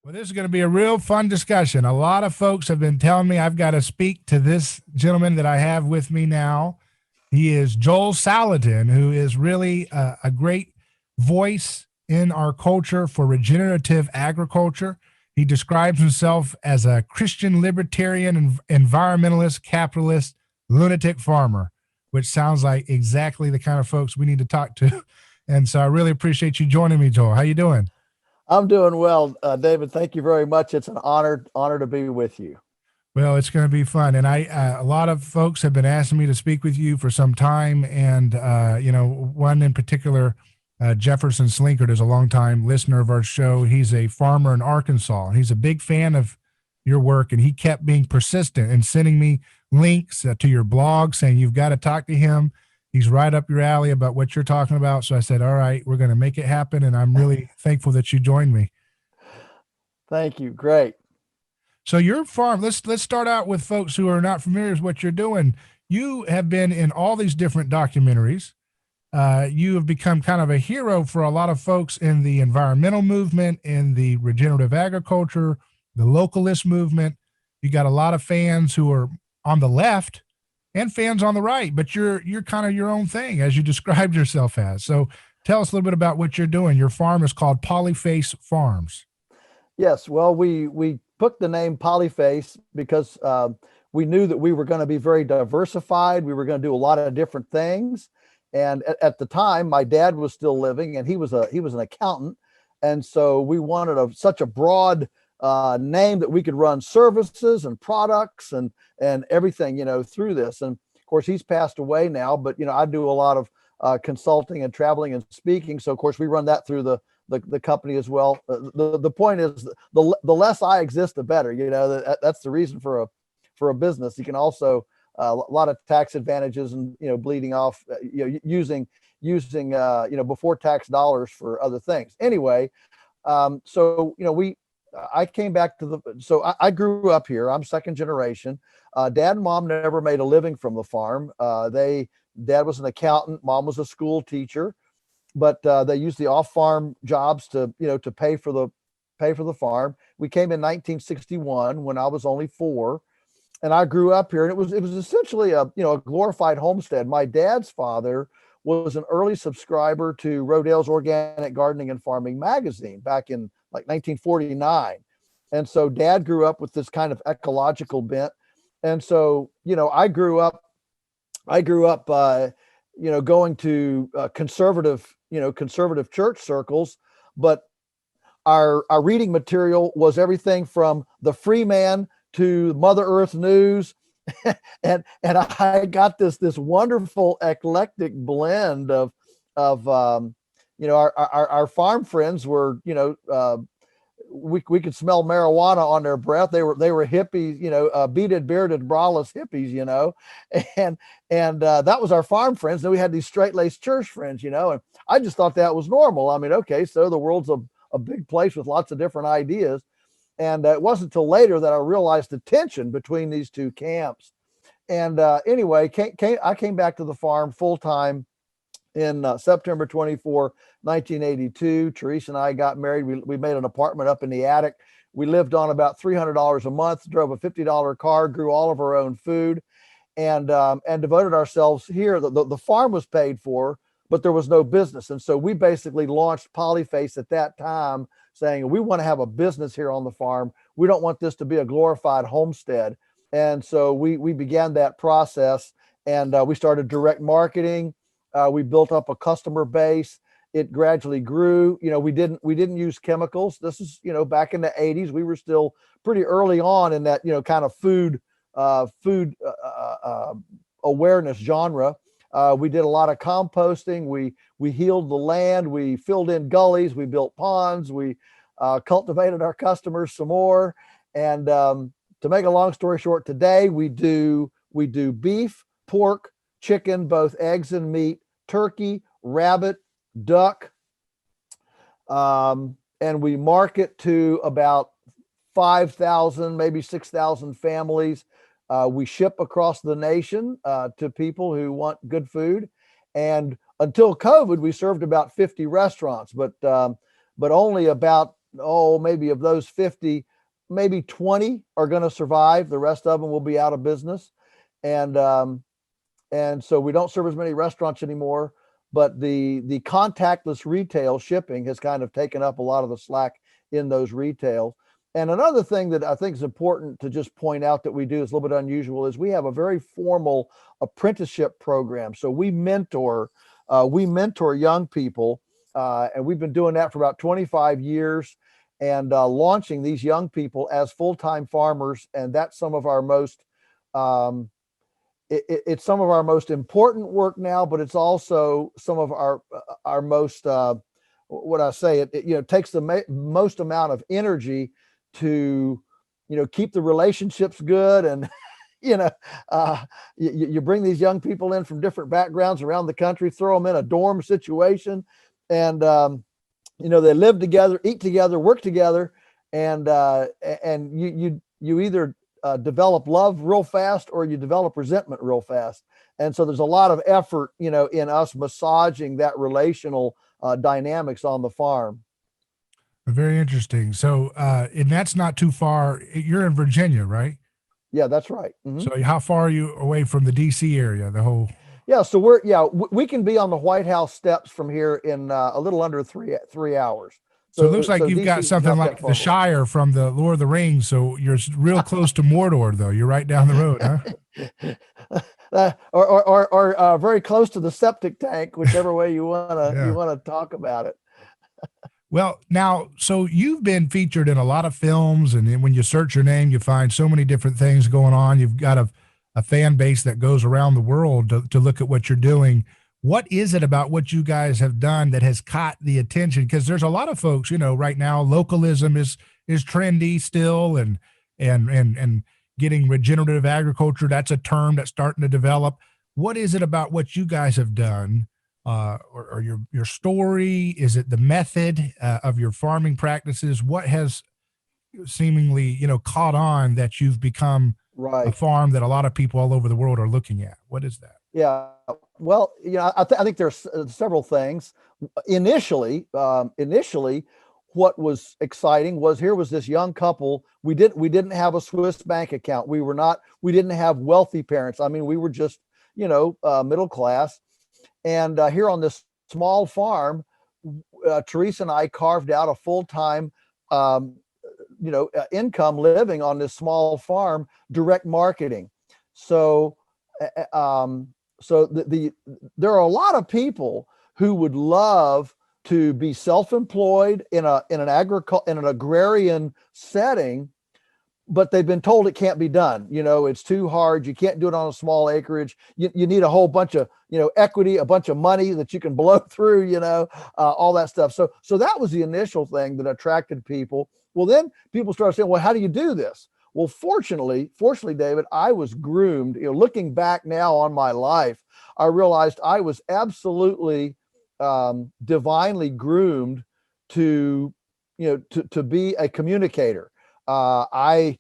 Well, this is going to be a real fun discussion. A lot of folks have been telling me I've got to speak to this gentleman that I have with me now. He is Joel Salatin, who is really a great voice in our culture for regenerative agriculture. He describes himself as a Christian libertarian and environmentalist, capitalist, lunatic farmer, which sounds like exactly the kind of folks we need to talk to. And so I really appreciate you joining me, Joel. How you doing? I'm doing well, David. Thank you very much. It's an honor to be with you. Well, it's going to be fun, and a lot of folks have been asking me to speak with you for some time, and one in particular, Jefferson Slinkard, is a longtime listener of our show. He's a farmer in Arkansas, and he's a big fan of your work, and he kept being persistent and sending me links to your blog, saying you've got to talk to him. He's right up your alley about what you're talking about. So I said, all right, we're going to make it happen, and I'm really thankful that you joined me. Thank you. Great. So your farm, let's start out with folks who are not familiar with what you're doing. You have been in all these different documentaries. You have become kind of a hero for a lot of folks in the environmental movement, in the regenerative agriculture, the localist movement. You got a lot of fans who are on the left and fans on the right, but you're kind of your own thing, as you described yourself as. So tell us a little bit about what you're doing. Your farm is called Polyface Farms. Yes. Well, we put the name Polyface because we knew that we were going to be very diversified. We were going to do a lot of different things. And at the time, my dad was still living, and he was an accountant. And so we wanted such a broad name that we could run services and products and everything, through this. And of course, he's passed away now, but, I do a lot of consulting and traveling and speaking. So of course we run that through the company as well. The point is the less I exist, the better, that's the reason for a business. You can also, a lot of tax advantages and, bleeding off, using before tax dollars for other things. Anyway, I came back I grew up here. I'm second generation. Dad and mom never made a living from the farm. Dad was an accountant. Mom was a school teacher, but they used the off-farm jobs to pay for the farm. We came in 1961 when I was only 4, and I grew up here. And it was essentially a glorified homestead. My dad's father was an early subscriber to Rodale's Organic Gardening and Farming magazine back in like 1949. And so Dad grew up with this kind of ecological bent. And so, I grew up, going to conservative church circles, but our reading material was everything from the Free Man to Mother Earth News. and I got this wonderful eclectic blend of our farm friends were, we could smell marijuana on their breath. They were hippies, beaded, bearded, braless hippies, and that was our farm friends. Then we had these straight-laced church friends, and I just thought that was normal. I mean, okay, so the world's a big place with lots of different ideas. And it wasn't until later that I realized the tension between these two camps. And anyway, I came back to the farm full-time in September 24, 1982. Teresa and I got married. We made an apartment up in the attic. We lived on about $300 a month, drove a $50 car, grew all of our own food, and devoted ourselves here. The farm was paid for, but there was no business. And so we basically launched Polyface at that time, saying, we want to have a business here on the farm. We don't want this to be a glorified homestead. And so we began that process, and we started direct marketing. We built up a customer base. It gradually grew. We didn't use chemicals. This is, back in the 80s. We were still pretty early on in that, kind of food awareness genre. We did a lot of composting. We healed the land. We filled in gullies. We built ponds. We cultivated our customers some more. And to make a long story short, today we do beef, pork, chicken, both eggs and meat, turkey, rabbit, duck, and we market to about 5,000, maybe 6,000 families. We ship across the nation to people who want good food. And until COVID, we served about 50 restaurants, but only about maybe of those 50, maybe 20 are going to survive. The rest of them will be out of business. And so we don't serve as many restaurants anymore, but the contactless retail shipping has kind of taken up a lot of the slack in those retail. And another thing that I think is important to just point out that we do is a little bit unusual is we have a very formal apprenticeship program. So we mentor young people, and we've been doing that for about 25 years and launching these young people as full-time farmers. And that's some of our most, it's some of our most important work now, but it's also some of our most, it takes the most amount of energy to, keep the relationships good. And, you bring these young people in from different backgrounds around the country, throw them in a dorm situation, and, they live together, eat together, work together. And you either develop love real fast or you develop resentment real fast. And so there's a lot of effort, in us massaging that relational dynamics on the farm. Very interesting. So, and that's not too far. You're in Virginia, right? Yeah, that's right. Mm-hmm. So how far are you away from the DC area, the whole? Yeah. So we can be on the White House steps from here in a little under 3 hours. So it looks like you've got something like the Shire from the Lord of the Rings. So you're real close to Mordor, though. You're right down the road, huh? Or very close to the septic tank, whichever way you wanna talk about it. Well, now, so you've been featured in a lot of films, and then when you search your name, you find so many different things going on. You've got a fan base that goes around the world to look at what you're doing. What is it about what you guys have done that has caught the attention? Because there's a lot of folks, right now, localism is trendy still, and getting regenerative agriculture, that's a term that's starting to develop. What is it about what you guys have done? Or your story? Is it the method of your farming practices? What has seemingly, caught on that you've become a farm that a lot of people all over the world are looking at? What is that? Yeah, well, I think there's several things. Initially, what was exciting was here was this young couple. We didn't have a Swiss bank account. We didn't have wealthy parents. I mean, we were just, middle class. And here on this small farm, Teresa and I carved out a full-time, income living on this small farm, direct marketing. So, there are a lot of people who would love to be self-employed in an agrarian setting, but they've been told it can't be done. It's too hard. You can't do it on a small acreage. You need a whole bunch of, equity, a bunch of money that you can blow through, all that stuff. So that was the initial thing that attracted people. Well, then people started saying, well, how do you do this? Well, fortunately, David, I was groomed. Looking back now on my life, I realized I was absolutely divinely groomed to be a communicator. My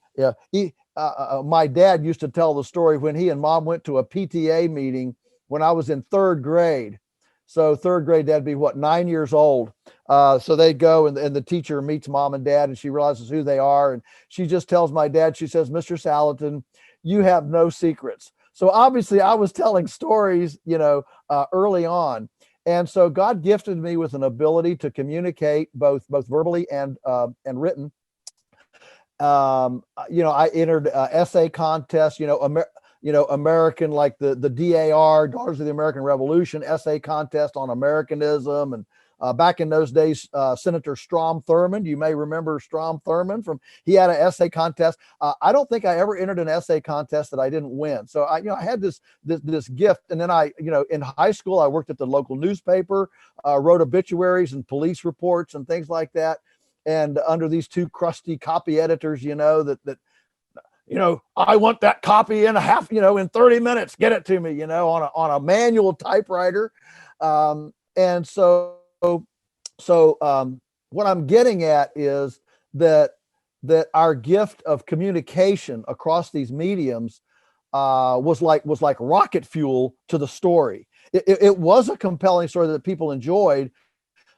dad used to tell the story when he and mom went to a PTA meeting when I was in third grade. So third grade, that'd be 9 years old. So they go and the teacher meets mom and dad and she realizes who they are. And she just tells my dad, she says, Mr. Salatin, you have no secrets. So obviously I was telling stories, early on. And so God gifted me with an ability to communicate both verbally and written. I entered essay contests, American, like the DAR, Daughters of the American Revolution essay contest on Americanism. And back in those days, Senator Strom Thurmond, you may remember Strom Thurmond he had an essay contest. I don't think I ever entered an essay contest that I didn't win. So I had this gift. And then in high school, I worked at the local newspaper, wrote obituaries and police reports and things like that. And under these two crusty copy editors, I want that copy in in 30 minutes, get it to me, on a manual typewriter. And so what I'm getting at is that our gift of communication across these mediums was like rocket fuel to the story. It was a compelling story that people enjoyed,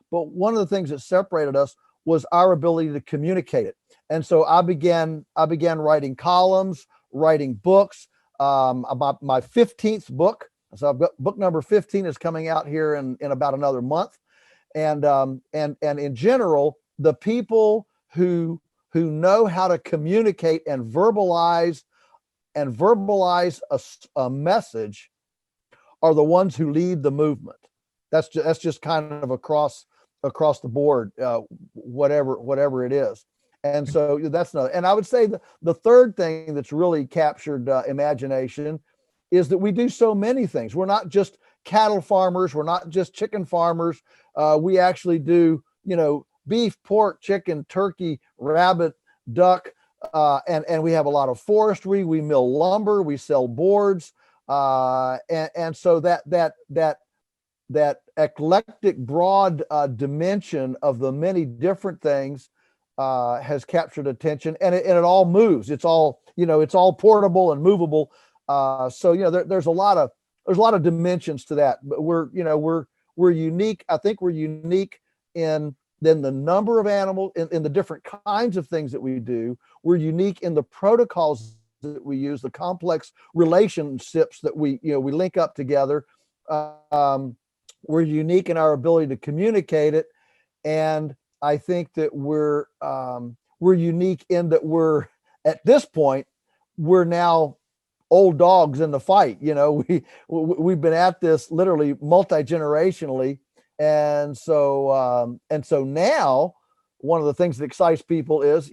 but one of the things that separated us was our ability to communicate it. And so I began writing columns, writing books, about my 15th book. So I've got book number 15 is coming out here in about another month. And in general, the people who know how to communicate and verbalize a message are the ones who lead the movement. That's just kind of across the board, whatever it is. And so that's another. And I would say the third thing that's really captured imagination is that we do so many things. We're not just cattle farmers. We're not just chicken farmers. We actually do, beef, pork, chicken, turkey, rabbit, duck, and we have a lot of forestry. We mill lumber. We sell boards, and so that eclectic, broad dimension of the many different things has captured attention, and it all moves. It's all portable and movable. So there's a lot of dimensions to that. But we're unique. I think we're unique in the number of animals, in the different kinds of things that we do. We're unique in the protocols that we use, the complex relationships that we link up together. We're unique in our ability to communicate it, and I think that we're unique in that we're at this point we're now old dogs in the fight. We've been at this literally multi-generationally, and so now one of the things that excites people is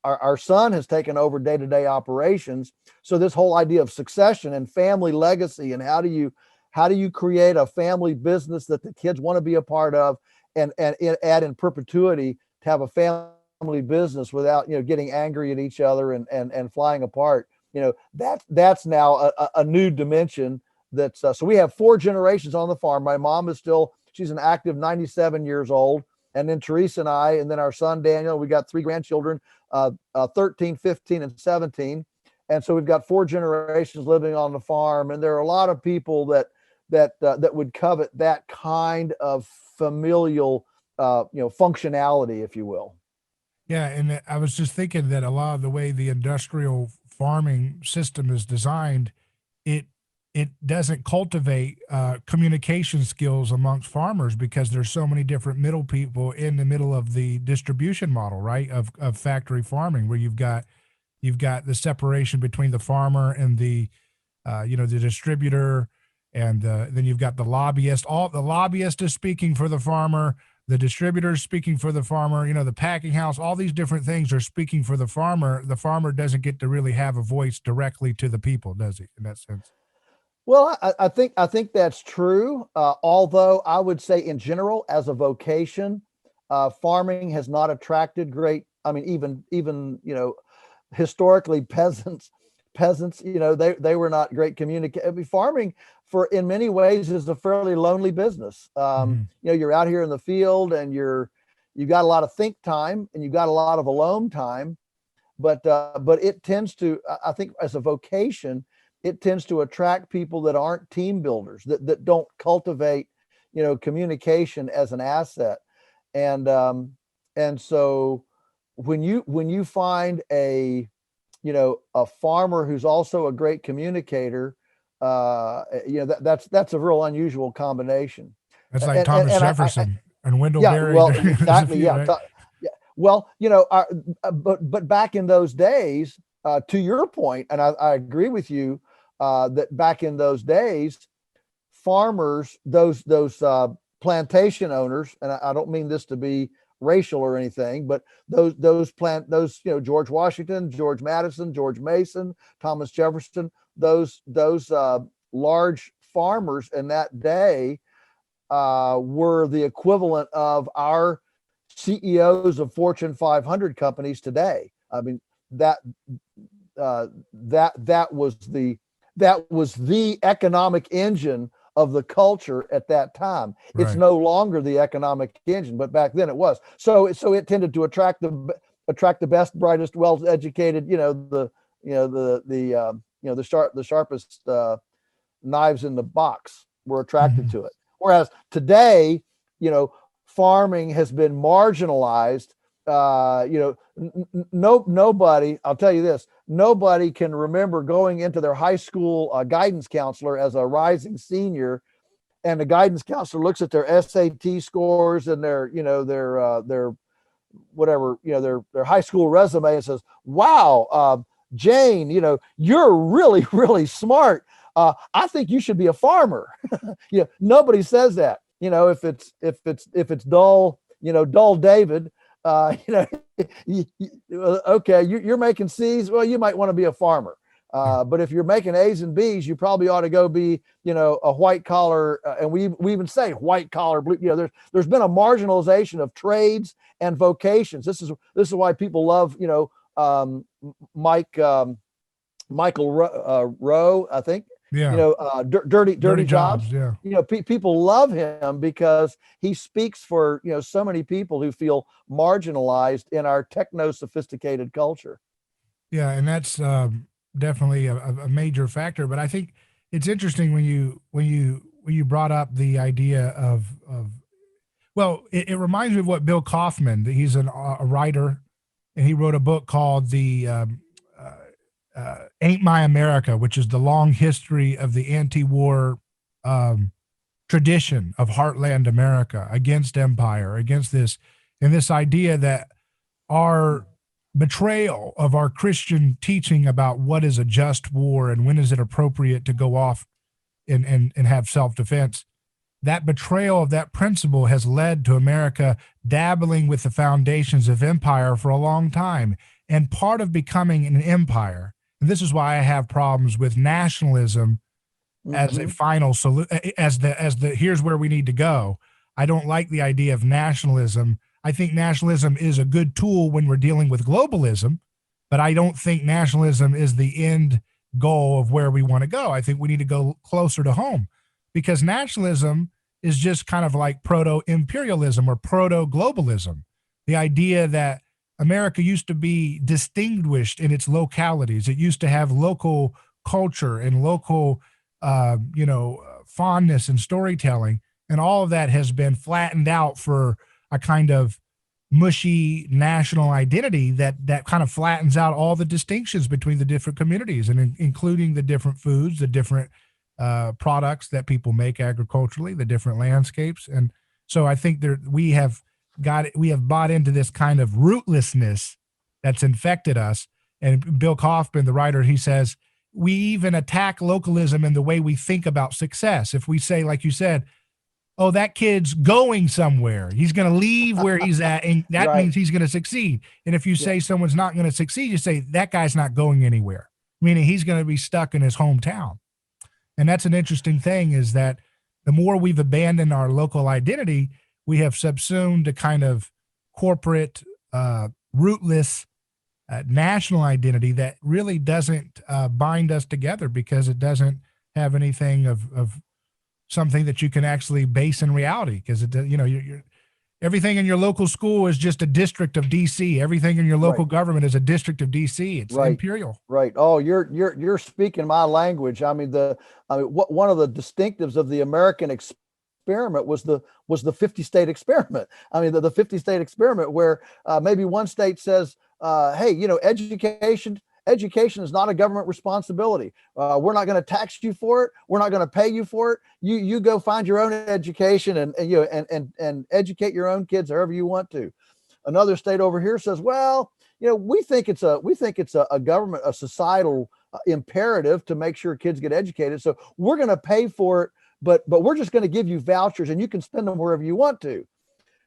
our son has taken over day-to-day operations. So this whole idea of succession and family legacy, and how do you create a family business that the kids want to be a part of, and add in perpetuity to have a family business without getting angry at each other and flying apart. That's now a new dimension. That's so we have 4 generations on the farm. My mom is she's an active 97 years old, and then Teresa and I, and then our son Daniel. We got 3 grandchildren, 13, 15, and 17, and so we've got 4 generations living on the farm. And there are a lot of people that would covet that kind of familial, functionality, if you will. Yeah, and I was just thinking that a lot of the way the industrial farming system is designed, it doesn't cultivate communication skills amongst farmers, because there's so many different middle people in the middle of the distribution model, right? Of factory farming, where you've got the separation between the farmer and the distributor, and then you've got the lobbyist. The lobbyist is speaking for the farmer. The distributor is speaking for the farmer. The packing house. All these different things are speaking for the farmer. The farmer doesn't get to really have a voice directly to the people, does he? In that sense. Well, I think that's true. Although I would say, in general, as a vocation, farming has not attracted great. I mean, even historically, peasants, they were not great communicators. I mean, farming, in many ways, is a fairly lonely business. You're out here in the field, and you got a lot of think time, and you got a lot of alone time, but it tends to, I think, as a vocation, it tends to attract people that aren't team builders, that don't cultivate, communication as an asset. And so when you find a farmer who's also a great communicator, that's a real unusual combination. That's like Thomas Jefferson and Wendell Berry. Well, exactly. Yeah. Right? Well, but back in those days, to your point, and I agree with you, that back in those days, farmers, those plantation owners, and I don't mean this to be racial or anything, but those George Washington, George Madison, George Mason, Thomas Jefferson, those large farmers in that day were the equivalent of our CEOs of Fortune 500 companies today. I mean, that was the economic engine of the culture at that time. Right. It's no longer the economic engine, but back then it was. So it tended to attract the best, brightest, well-educated, the sharpest knives in the box were attracted to it. Whereas today, farming has been marginalized. Nobody, I'll tell you this, nobody can remember going into their high school guidance counselor as a rising senior, and the guidance counselor looks at their SAT scores and their whatever, their high school resume and says, wow, Jane, you're really, really smart. I think you should be a farmer. Nobody says that. If it's dull, dull David, okay, you're making C's. Well, you might want to be a farmer. But if you're making A's and B's, you probably ought to go be, a white collar. And we even say white collar, blue. There's been a marginalization of trades and vocations. This is why people love, Michael Rowe, I think. Yeah. Dirty Jobs. Yeah. People love him because he speaks for, so many people who feel marginalized in our techno sophisticated culture. Yeah. And that's definitely a major factor. But I think it's interesting when you brought up the idea of well, it reminds me of what Bill Kaufman, he's a writer, and he wrote a book called Ain't My America, which is the long history of the anti-war tradition of heartland America against empire, against this, and this idea that our betrayal of our Christian teaching about what is a just war and when is it appropriate to go off and have self-defense, that betrayal of that principle has led to America dabbling with the foundations of empire for a long time. And part of becoming an empire, and this is why I have problems with nationalism as a final solution, as the here's where we need to go. I don't like the idea of nationalism. I think nationalism is a good tool when we're dealing with globalism, but I don't think nationalism is the end goal of where we want to go. I think we need to go closer to home, because nationalism is just kind of like proto-imperialism or proto-globalism. The idea that America used to be distinguished in its localities. It used to have local culture and local, fondness and storytelling. And all of that has been flattened out for a kind of mushy national identity that kind of flattens out all the distinctions between the different communities, and including the different foods, the different products that people make agriculturally, the different landscapes. And so I think we have bought into this kind of rootlessness that's infected us. And Bill Kaufman, the writer, he says, we even attack localism in the way we think about success. If we say, like you said, oh, that kid's going somewhere, he's going to leave where he's at, and that means he's going to succeed. And if you say someone's not going to succeed, you say that guy's not going anywhere, meaning he's going to be stuck in his hometown. And that's an interesting thing, is that the more we've abandoned our local identity, we have subsumed a kind of corporate, rootless national identity that really doesn't bind us together, because it doesn't have anything of something that you can actually base in reality. Because you're everything in your local school is just a district of DC. Everything in your local government is a district of DC. It's imperial. Right. Oh, you're speaking my language. I mean, one of the distinctives of the American experiment was the 50 state experiment. I mean, the 50 state experiment where maybe one state says, hey, education is not a government responsibility. We're not going to tax you for it. We're not going to pay you for it. You go find your own education and educate your own kids however you want to. Another state over here says, well, we think it's a government, a societal imperative to make sure kids get educated. So we're going to pay for it, but we're just going to give you vouchers and you can spend them wherever you want to.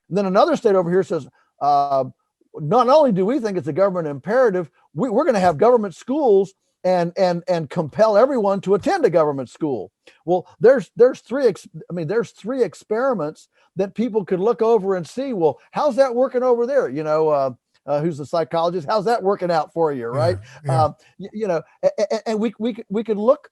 And then another state over here says, not only do we think it's a government imperative, we're going to have government schools and compel everyone to attend a government school. Well, there's three experiments that people could look over and see, well, how's that working over there? Who's the psychologist? How's that working out for you? Right. Yeah. And we could look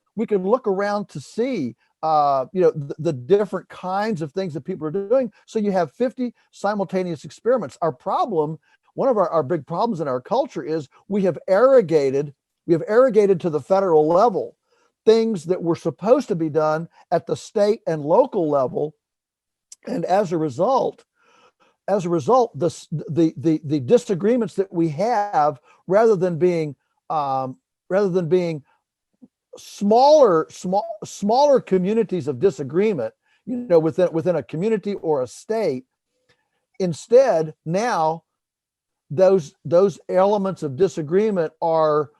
around to see, the different kinds of things that people are doing. So you have 50 simultaneous experiments. Our problem, one of our big problems in our culture, is we have arrogated to the federal level things that were supposed to be done at the state and local level. And as a result, as a result, the disagreements that we have, rather than being smaller communities of disagreement, within a community or a state, instead now those elements of disagreement are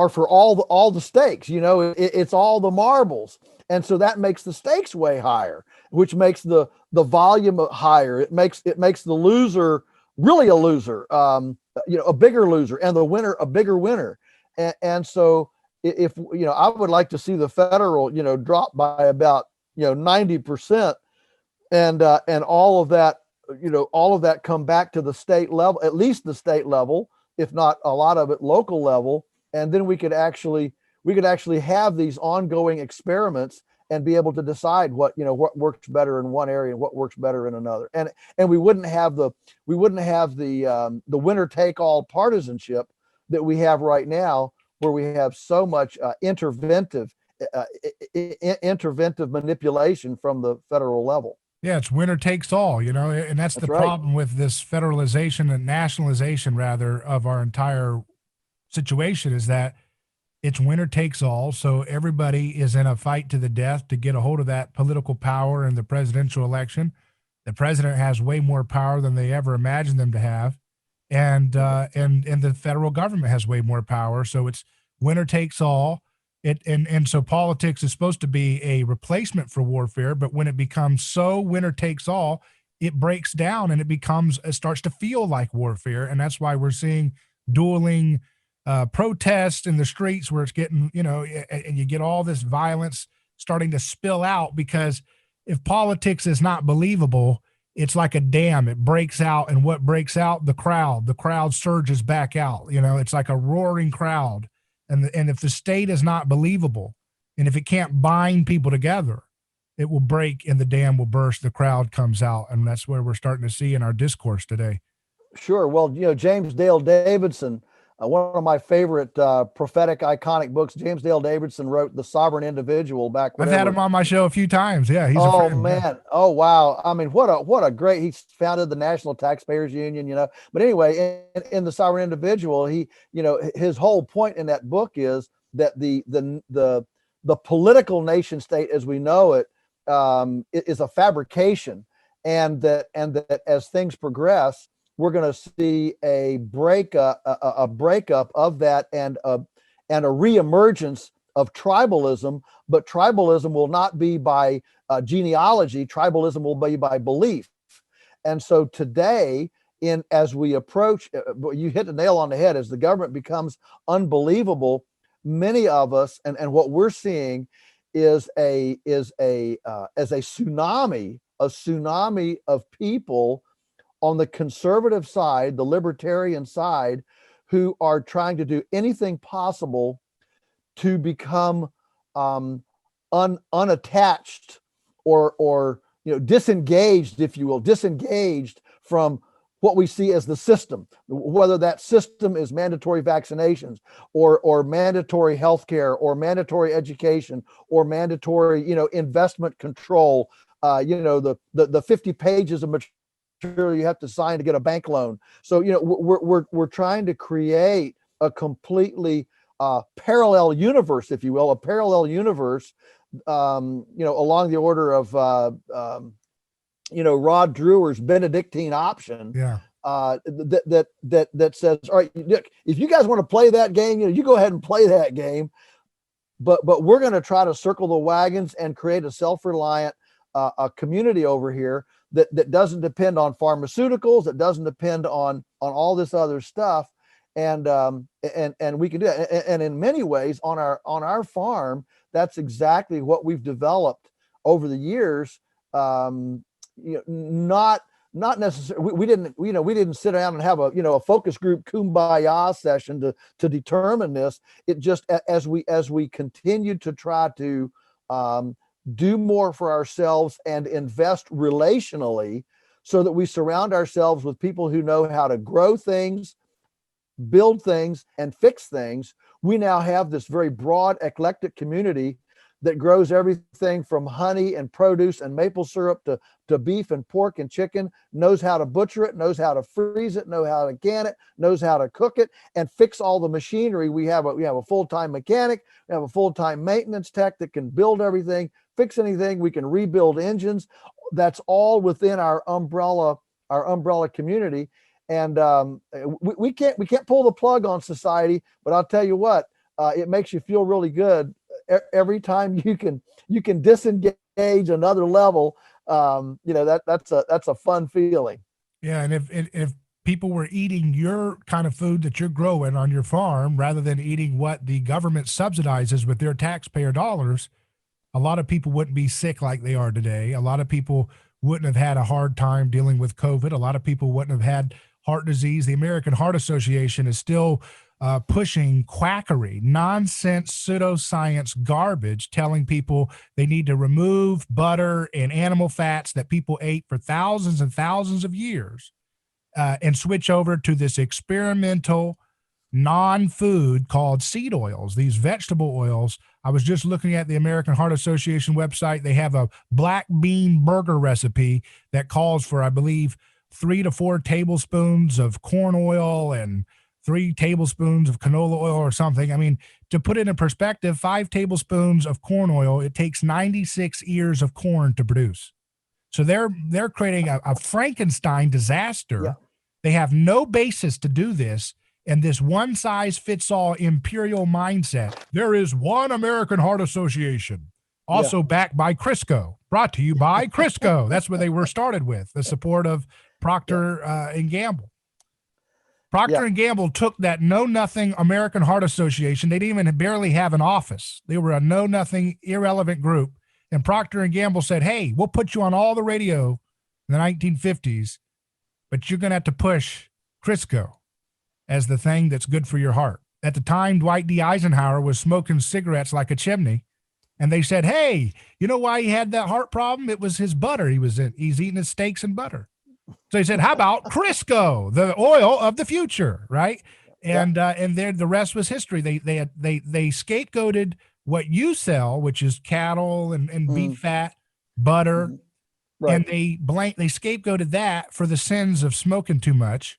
for all the stakes. It's all the marbles, and so that makes the stakes way higher, which makes the volume higher. It makes the loser really a loser, a bigger loser, and the winner a bigger winner. And so if I would like to see the federal drop by about 90%, and all of that come back to the state level, at least the state level, if not a lot of it local level. And then we could actually have these ongoing experiments and be able to decide what works better in one area and what works better in another. And we wouldn't have the winner take all partisanship that we have right now, where we have so much interventive manipulation from the federal level. Yeah, it's winner takes all, and that's the right. problem with this federalization and nationalization, rather, of our entire situation, is that it's winner takes all. So everybody is in a fight to the death to get a hold of that political power in the presidential election. The president has way more power than they ever imagined them to have, and the federal government has way more power. So it's winner takes all. And so politics is supposed to be a replacement for warfare, but when it becomes so winner takes all, it breaks down and it starts to feel like warfare. And that's why we're seeing dueling protests in the streets, where it's getting, and you get all this violence starting to spill out, because if politics is not believable, it's like a dam. It breaks out, and what breaks out? The crowd surges back out. It's like a roaring crowd. And if the state is not believable, and if it can't bind people together, it will break and the dam will burst. The crowd comes out, and that's where we're starting to see in our discourse today. Sure. Well, James Dale Davidson, one of my favorite prophetic iconic books, James Dale Davidson wrote The Sovereign Individual back. I've had him on my show a few times. Yeah, he's a friend. Man. Yeah. Oh wow. I mean, what a great. He founded the National Taxpayers Union. But anyway, in The Sovereign Individual, he his whole point in that book is that the political nation state as we know it is a fabrication, and that as things progress, we're going to see a breakup of that, and a reemergence of tribalism. But tribalism will not be by genealogy. Tribalism will be by belief. And so today, as we approach, you hit the nail on the head, as the government becomes unbelievable, many of us, and what we're seeing is a tsunami of people on the conservative side, the libertarian side, who are trying to do anything possible to become unattached or disengaged, if you will, disengaged from what we see as the system, whether that system is mandatory vaccinations or mandatory healthcare or mandatory education or mandatory investment control, the 50 pages of material you have to sign to get a bank loan. So we're trying to create a completely parallel universe, if you will, a parallel universe, along the order of Rod Drewer's Benedictine option. Yeah. That says, all right, look, if you guys want to play that game, you go ahead and play that game, but we're going to try to circle the wagons and create a self-reliant a community over here that doesn't depend on pharmaceuticals, that doesn't depend on all this other stuff, and we can do that. And in many ways, on our farm, that's exactly what we've developed over the years. Not necessarily. We didn't sit down and have a focus group kumbaya session to determine this. It just, as we continue to try to do more for ourselves and invest relationally, so that we surround ourselves with people who know how to grow things, build things, and fix things. We now have this very broad, eclectic community that grows everything from honey and produce and maple syrup to beef and pork and chicken, knows how to butcher it, knows how to freeze it, knows how to can it, knows how to cook it, and fix all the machinery. We have a full-time mechanic, we have a full-time maintenance tech that can build everything, fix anything. We can rebuild engines. That's all within our umbrella community. And we can't pull the plug on society, but I'll tell you what, it makes you feel really good every time you can disengage another level. That's a fun feeling. Yeah, and if people were eating your kind of food that you're growing on your farm rather than eating what the government subsidizes with their taxpayer dollars, a lot of people wouldn't be sick like they are today. A lot of people wouldn't have had a hard time dealing with COVID. A lot of people wouldn't have had heart disease. The American Heart Association is still pushing quackery, nonsense, pseudoscience garbage, telling people they need to remove butter and animal fats that people ate for thousands and thousands of years and switch over to this experimental non-food called seed oils, these vegetable oils. I was just looking at the American Heart Association website. They have a black bean burger recipe that calls for, I believe, 3 to 4 tablespoons of corn oil and 3 tablespoons of canola oil or something. I mean, to put it in perspective, 5 tablespoons of corn oil, it takes 96 ears of corn to produce. So they're creating a Frankenstein disaster. Yeah. They have no basis to do this. And this one size fits all imperial mindset. There is one American Heart Association, also backed by Crisco, brought to you by Crisco. That's what they were started with, the support of Procter and Gamble. Procter and Gamble took that know-nothing American Heart Association. They didn't even barely have an office. They were a know-nothing, irrelevant group. And Procter and Gamble said, hey, we'll put you on all the radio in the 1950s, but you're going to have to push Crisco as the thing that's good for your heart. At the time, Dwight D. Eisenhower was smoking cigarettes like a chimney. And they said, hey, you know why he had that heart problem? It was his butter. He's eating his steaks and butter. So he said, how about Crisco, the oil of the future, right? And then the rest was history. They scapegoated what you sell, which is cattle and beef fat, butter, right. And they scapegoated that for the sins of smoking too much.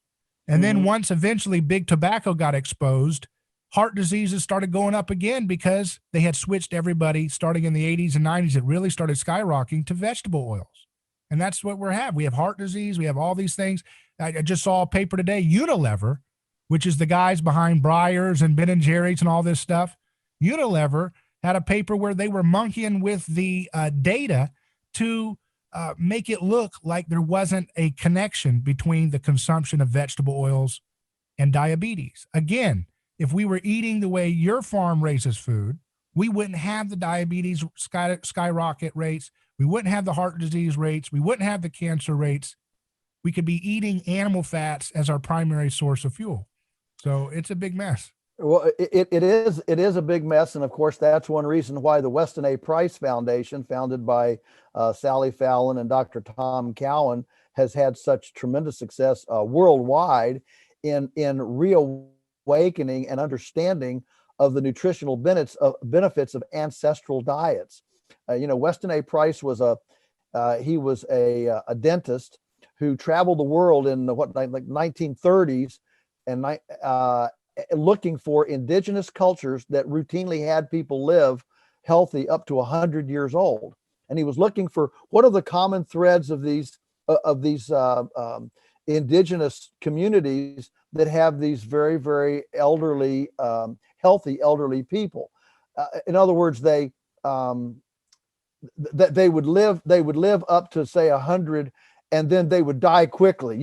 And then once eventually big tobacco got exposed, heart diseases started going up again because they had switched everybody starting in the 80s and 90s. It really started skyrocketing to vegetable oils. And that's what we have. We have heart disease. We have all these things. I just saw a paper today, Unilever, which is the guys behind Breyers and Ben & Jerry's and all this stuff. Unilever had a paper where they were monkeying with the data to make it look like there wasn't a connection between the consumption of vegetable oils and diabetes. Again, if we were eating the way your farm raises food, we wouldn't have the diabetes skyrocket rates. We wouldn't have the heart disease rates. We wouldn't have the cancer rates. We could be eating animal fats as our primary source of fuel. So it's a big mess. Well, it is a big mess. And of course, that's one reason why the Weston A. Price Foundation, founded by Sally Fallon and Dr. Tom Cowan, has had such tremendous success worldwide in reawakening and understanding of the nutritional benefits of ancestral diets. Weston A. Price was a dentist who traveled the world in the 1930s and looking for indigenous cultures that routinely had people live healthy up to 100 years old. And he was looking for what are the common threads of these indigenous communities that have these very, very elderly, healthy elderly people. In other words, they would live up to say 100, and then they would die quickly.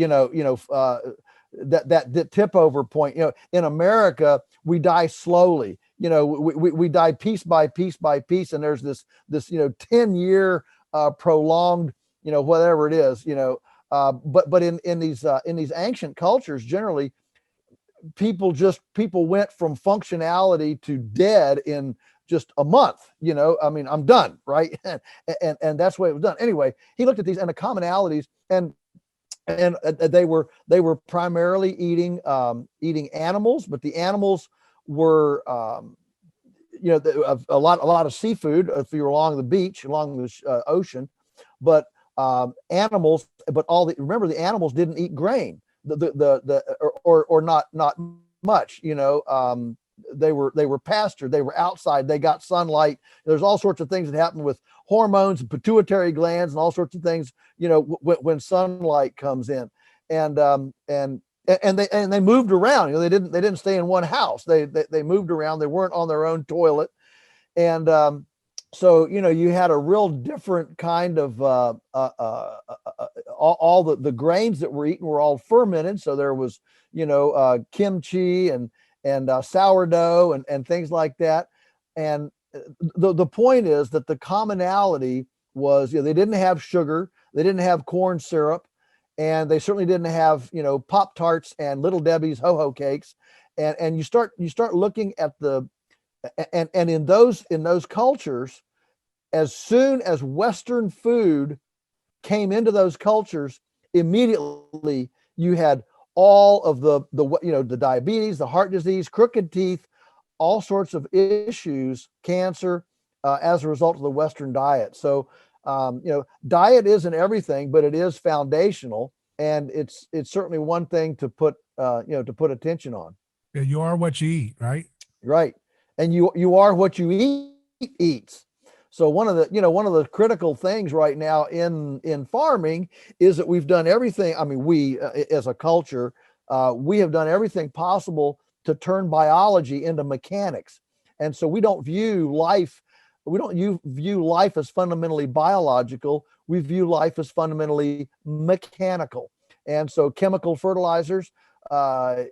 That tip over point. In America, we die slowly. We die piece by piece by piece, and there's this 10-year prolonged, whatever it is, but in these ancient cultures, generally people went from functionality to dead in just a month. I'm done, right? and that's the way it was done. Anyway, he looked at these and the commonalities, and they were primarily eating animals, but the animals were a lot of seafood if you're along the beach, along the ocean, but animals, but remember the animals didn't eat grain, or not much, they were pastured, they were outside, they got sunlight. There's all sorts of things that happen with hormones and pituitary glands and all sorts of things, when sunlight comes in, and they moved around. They didn't stay in one house. They moved around. They weren't on their own toilet, and so you had a real different kind of all the grains that were eaten were all fermented. So there was kimchi and sourdough and things like that. And the point is that the commonality was, they didn't have sugar, they didn't have corn syrup, and they certainly didn't have Pop-Tarts and Little Debbie's ho-ho cakes. And you start looking at and in those cultures, as soon as Western food came into those cultures, immediately you had all of the diabetes, the heart disease, crooked teeth, all sorts of issues, cancer, as a result of the Western diet. So, diet isn't everything, but it is foundational, and it's certainly one thing to put attention on. Yeah, you are what you eat, right? Right, and you are what you eats. So one of the critical things right now in farming is that we've done everything. I mean, we as a culture, we have done everything possible to turn biology into mechanics, and so we don't view life as fundamentally biological. We view life as fundamentally mechanical, and so chemical fertilizers, are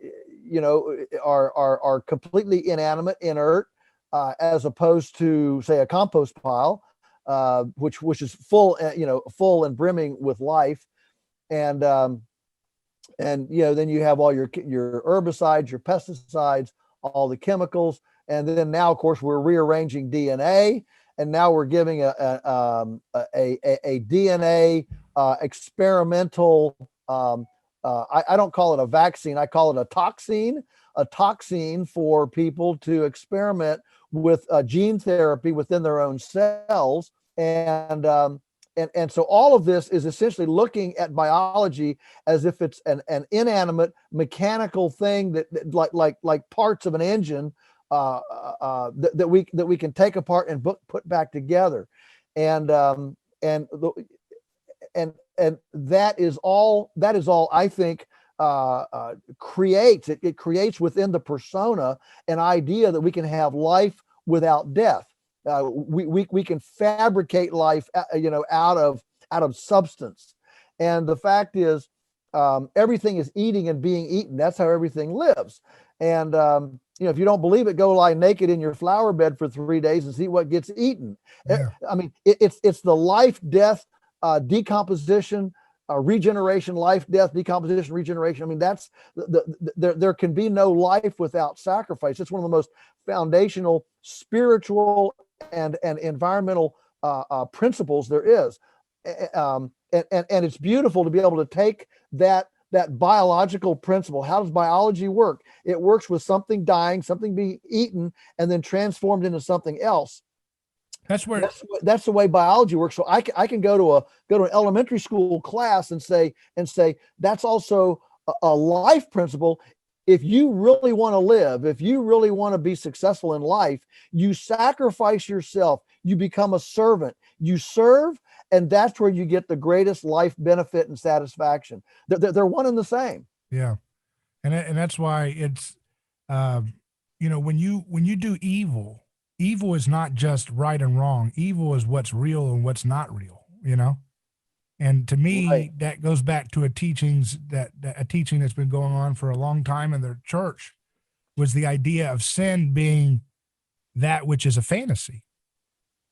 completely inanimate, inert. As opposed to, say, a compost pile, which is full and brimming with life, and then you have all your herbicides, your pesticides, all the chemicals, and then now, of course, we're rearranging DNA, and now we're giving a DNA experimental. I don't call it a vaccine; I call it a toxin for people to experiment with gene therapy within their own cells, and so all of this is essentially looking at biology as if it's an inanimate mechanical thing that like parts of an engine that we can take apart and put back together, and that is all I think creates within the persona an idea that we can have life without death. We can fabricate life, out of substance. And the fact is, everything is eating and being eaten. That's how everything lives. And if you don't believe it, go lie naked in your flower bed for 3 days and see what gets eaten. Yeah. I mean, it's the life, death, decomposition, regeneration, life, death, decomposition, regeneration. I mean, that's there can be no life without sacrifice. It's one of the most foundational spiritual and environmental principles there is. And it's beautiful to be able to take that biological principle. How does biology work? It works with something dying, something being eaten, and then transformed into something else. That's the way biology works. So I can go to an elementary school class and say that's also a life principle. If you really want to live, if you really want to be successful in life, you sacrifice yourself. You become a servant. You serve, and that's where you get the greatest life benefit and satisfaction. They're one and the same. Yeah, and that's why it's when you do evil. Evil is not just right and wrong. Evil is what's real and what's not real, And to me, right, that goes back to a teaching that's been going on for a long time in the church, was the idea of sin being that which is a fantasy.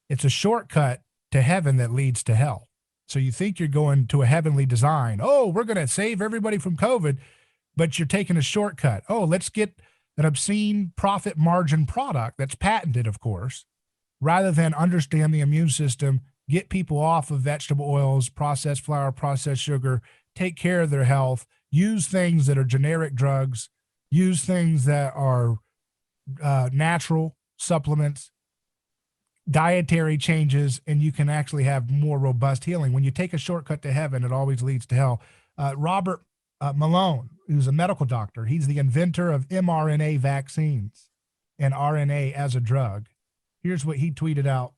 It's a shortcut to heaven that leads to hell. So you think you're going to a heavenly design. Oh, we're going to save everybody from COVID, but you're taking a shortcut. Oh, let's get an obscene profit margin product that's patented, of course, rather than understand the immune system, get people off of vegetable oils, processed flour, processed sugar, take care of their health, use things that are generic drugs, use things that are natural, supplements, dietary changes, and you can actually have more robust healing. When you take a shortcut to heaven, it always leads to hell. Robert Malone, who's a medical doctor, he's the inventor of mRNA vaccines and RNA as a drug. Here's what he tweeted out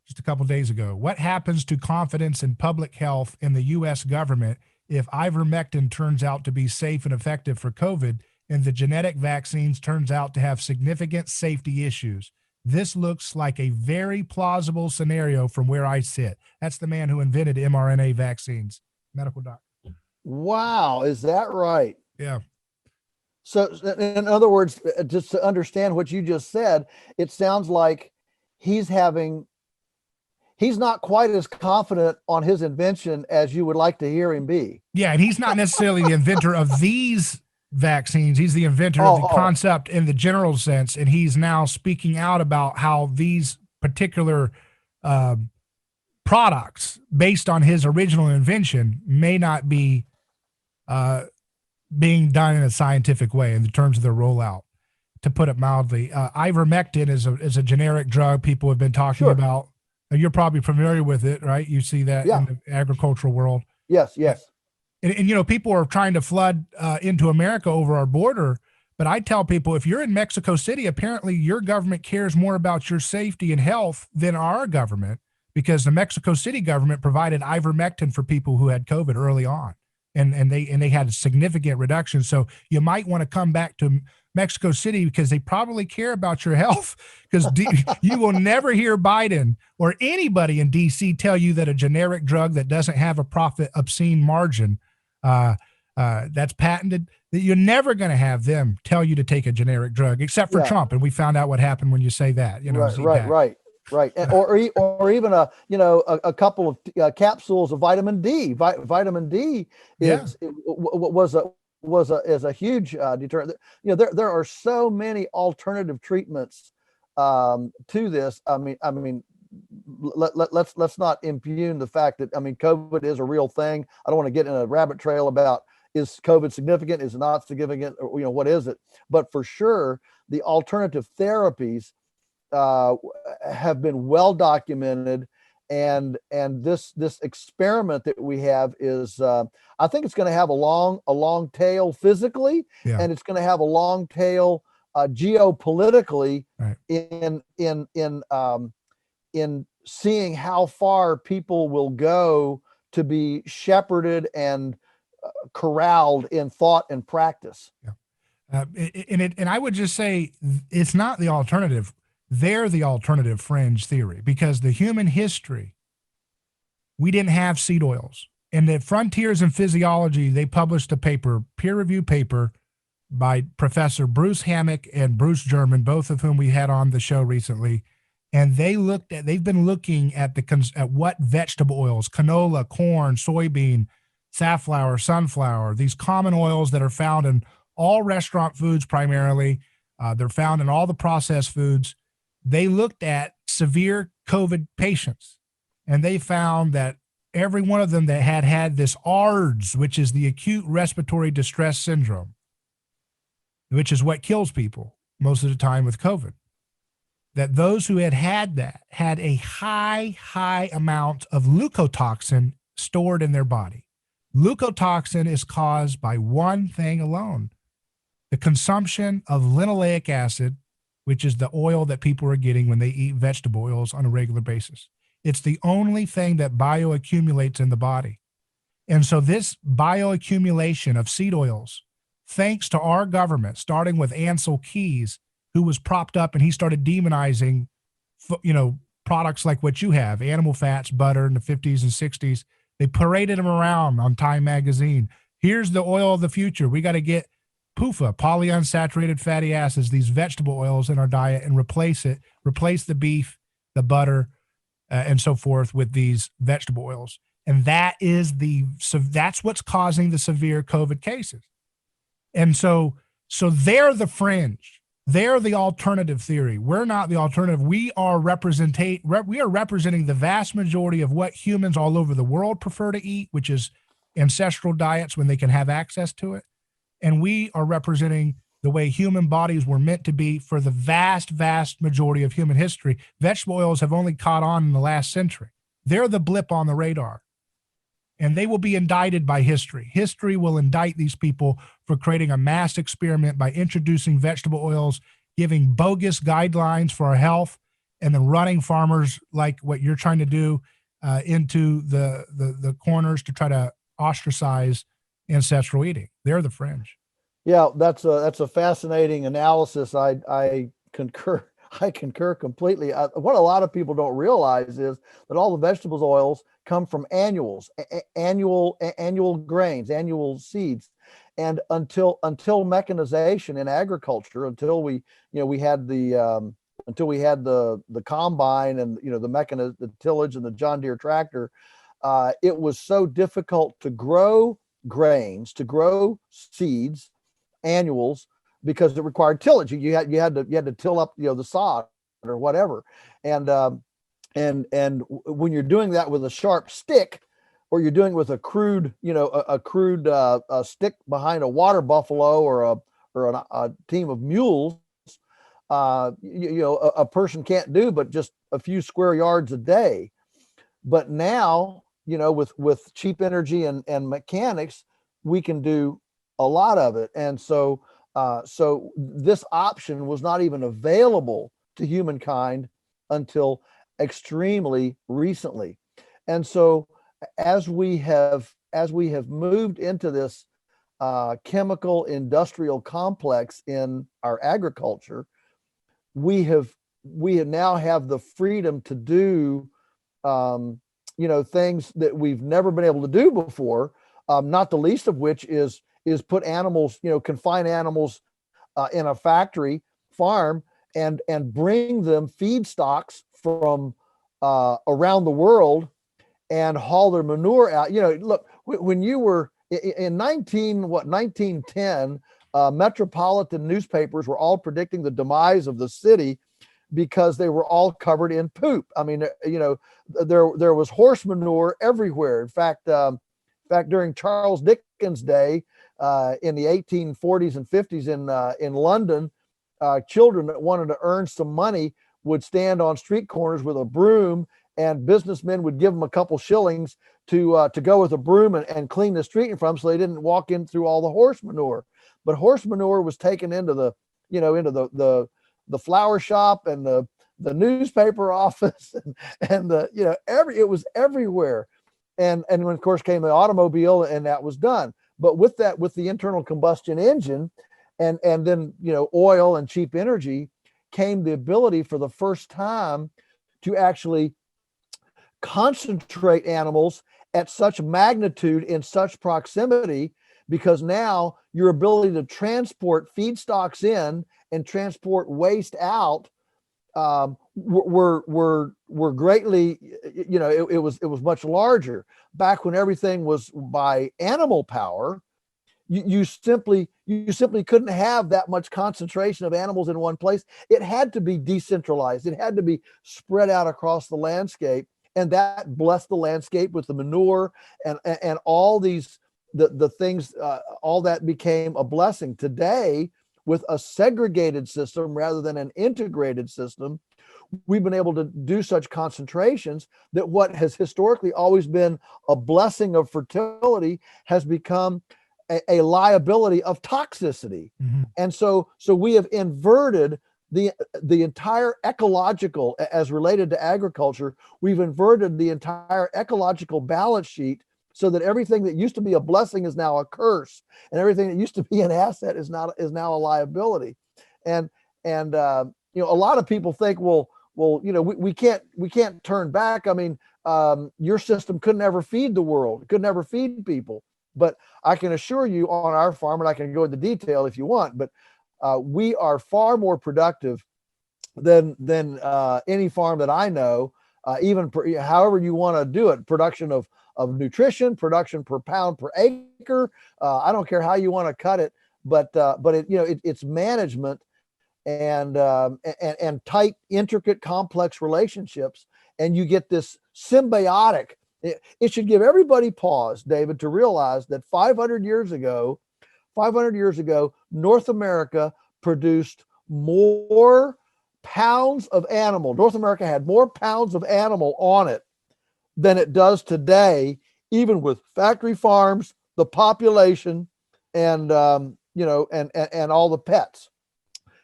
just a couple of days ago. What happens to confidence in public health in the U.S. government if ivermectin turns out to be safe and effective for COVID and the genetic vaccines turns out to have significant safety issues? This looks like a very plausible scenario from where I sit. That's the man who invented mRNA vaccines, medical doctor. Wow. Is that right? Yeah. So in other words, just to understand what you just said, it sounds like he's not quite as confident on his invention as you would like to hear him be. Yeah. And he's not necessarily the inventor of these vaccines. He's the inventor of the concept in the general sense. And he's now speaking out about how these particular products based on his original invention may not be being done in a scientific way in the terms of their rollout, to put it mildly. Ivermectin is a generic drug people have been talking about. You're probably familiar with it, right? You see that in the agricultural world. Yes. And you know, people are trying to flood into America over our border. But I tell people, if you're in Mexico City, apparently your government cares more about your safety and health than our government, because the Mexico City government provided ivermectin for people who had COVID early on. And they had a significant reduction. So you might want to come back to Mexico City because they probably care about your health, because you will never hear Biden or anybody in DC tell you that a generic drug that doesn't have a profit obscene margin that's patented, that you're never going to have them tell you to take a generic drug, except for Trump. And we found out what happened when you say that, you know, right. Or even a couple of capsules of vitamin D. Vitamin D is a huge deterrent. You know, there are so many alternative treatments to this. I mean, let's not impugn the fact that, I mean, COVID is a real thing. I don't want to get in a rabbit trail about, is COVID significant? Is it not significant? Or, you know, what is it? But for sure, the alternative therapies have been well documented, and this experiment that we have is, I think it's going to have a long tail physically, and it's going to have a long tail geopolitically, in seeing how far people will go to be shepherded and corralled in thought and practice. And I would just say it's not the alternative. They're the alternative fringe theory, because the human history, we didn't have seed oils. In the Frontiers in Physiology, they published a paper, peer-reviewed paper by Professor Bruce Hammock and Bruce German, both of whom we had on the show recently. And they've been looking at what vegetable oils, canola, corn, soybean, safflower, sunflower, these common oils that are found in all restaurant foods primarily. They're found in all the processed foods. They looked at severe COVID patients, and they found that every one of them that had this ARDS, which is the acute respiratory distress syndrome, which is what kills people most of the time with COVID, that those who had that had a high amount of leukotoxin stored in their body. Leukotoxin is caused by one thing alone: the consumption of linoleic acid, which is the oil that people are getting when they eat vegetable oils on a regular basis. It's the only thing that bioaccumulates in the body. And so this bioaccumulation of seed oils, thanks to our government, starting with Ansel Keys, who was propped up and he started demonizing, you know, products like what you have, animal fats, butter in the 50s and 60s. They paraded them around on Time magazine. Here's the oil of the future. We got to get PUFA, polyunsaturated fatty acids, these vegetable oils in our diet, and replace the beef, the butter, and so forth with these vegetable oils. And that's what's causing the severe COVID cases. And so they're the fringe. They're the alternative theory. We're not the alternative. We are representing the vast majority of what humans all over the world prefer to eat, which is ancestral diets when they can have access to it. And we are representing the way human bodies were meant to be for the vast, vast majority of human history. Vegetable oils have only caught on in the last century. They're the blip on the radar, and they will be indicted by history. History will indict these people for creating a mass experiment by introducing vegetable oils, giving bogus guidelines for our health, and then running farmers like what you're trying to do into the corners to try to ostracize ancestral eating. They're the fringe. Yeah, that's a fascinating analysis. I concur. I concur completely. What a lot of people don't realize is that all the vegetables oils come from annuals, annual grains, annual seeds, and until mechanization in agriculture, until we had the combine and the tillage and the John Deere tractor, it was so difficult to grow grains, to grow seeds, annuals, because it required tillage. You had to till up the sod or whatever, and when you're doing that with a sharp stick, or you're doing it with a crude stick behind a water buffalo or a team of mules, a person can't do but just a few square yards a day. But now, with cheap energy and mechanics, we can do a lot of it. And so this option was not even available to humankind until extremely recently. And so as we have moved into this chemical industrial complex in our agriculture, we now have the freedom to do things that we've never been able to do before, not the least of which is put animals, confine animals in a factory farm and bring them feedstocks from around the world and haul their manure out. Look, when you were in 1910, metropolitan newspapers were all predicting the demise of the city because they were all covered in poop. I mean, there was horse manure everywhere. In fact, during Charles Dickens' day, in the 1840s and 50s in London, children that wanted to earn some money would stand on street corners with a broom, and businessmen would give them a couple shillings to go with a broom and clean the street in front of them, so they didn't walk in through all the horse manure. But horse manure was taken into the flower shop and the newspaper office and it was everywhere. And when of course came the automobile, and that was done. But with the internal combustion engine and then oil and cheap energy, came the ability for the first time to actually concentrate animals at such magnitude in such proximity, because now your ability to transport feedstocks in and transport waste out were greatly, it was much larger. Back when everything was by animal power, you simply couldn't have that much concentration of animals in one place. It had to be decentralized. It had to be spread out across the landscape, and that blessed the landscape with the manure and all these the things. All that became a blessing. Today, with a segregated system rather than an integrated system, we've been able to do such concentrations that what has historically always been a blessing of fertility has become a liability of toxicity. Mm-hmm. And so we have inverted the entire ecological, as related to agriculture, we've inverted the entire ecological balance sheet, so that everything that used to be a blessing is now a curse, and everything that used to be an asset is now a liability. And a lot of people think, well, we can't turn back. I mean, your system could never feed the world, it could never feed people. But I can assure you, on our farm, and I can go into detail if you want, but we are far more productive than any farm that I know. Even however you want to do it, production of nutrition, production per pound per acre. I don't care how you want to cut it, but it's management and tight, intricate, complex relationships, and you get this symbiotic. It should give everybody pause, David, to realize that 500 years ago, 500 years ago, North America produced more pounds of animal. North America had more pounds of animal on it than it does today, even with factory farms, the population, and and all the pets.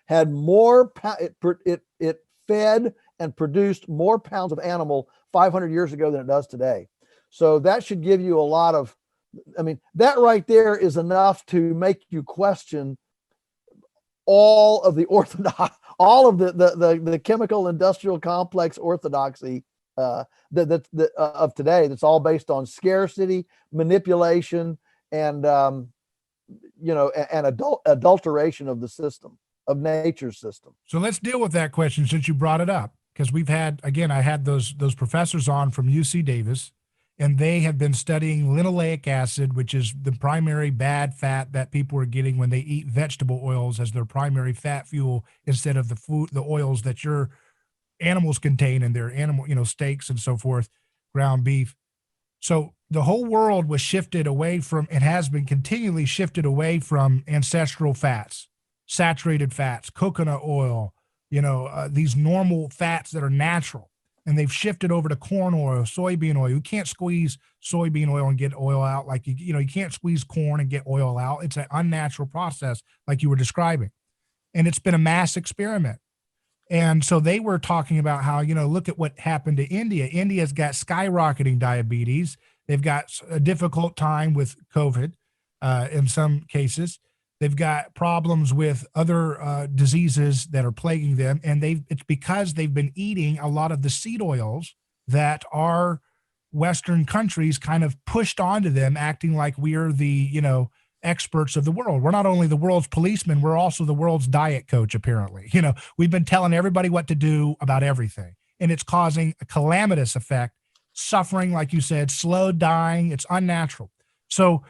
Had more. It fed and produced more pounds of animal 500 years ago than it does today. So that should give you a lot of. I mean, that right there is enough to make you question all of the orthodox, all of the chemical industrial complex orthodoxy of today. That's all based on scarcity, manipulation, and adulteration of the system, of nature's system. So let's deal with that question since you brought it up, because we've had, again, I had those professors on from UC Davis, and they have been studying linoleic acid, which is the primary bad fat that people are getting when they eat vegetable oils as their primary fat fuel instead of the oils that your animals contain in their animal, steaks and so forth, ground beef. So the whole world was shifted away from, and has been continually shifted away from ancestral fats, saturated fats, coconut oil, these normal fats that are natural. And they've shifted over to corn oil, soybean oil. You can't squeeze soybean oil and get oil out like you can't squeeze corn and get oil out. It's an unnatural process, like you were describing. And it's been a mass experiment. And so they were talking about how, look at what happened to India. India's got skyrocketing diabetes. They've got a difficult time with COVID in some cases. They've got problems with other diseases that are plaguing them. And it's because they've been eating a lot of the seed oils that our Western countries kind of pushed onto them, acting like we're the, experts of the world. We're not only the world's policeman, we're also the world's diet coach, apparently. We've been telling everybody what to do about everything. And it's causing a calamitous effect, suffering, like you said, slow dying. It's unnatural. So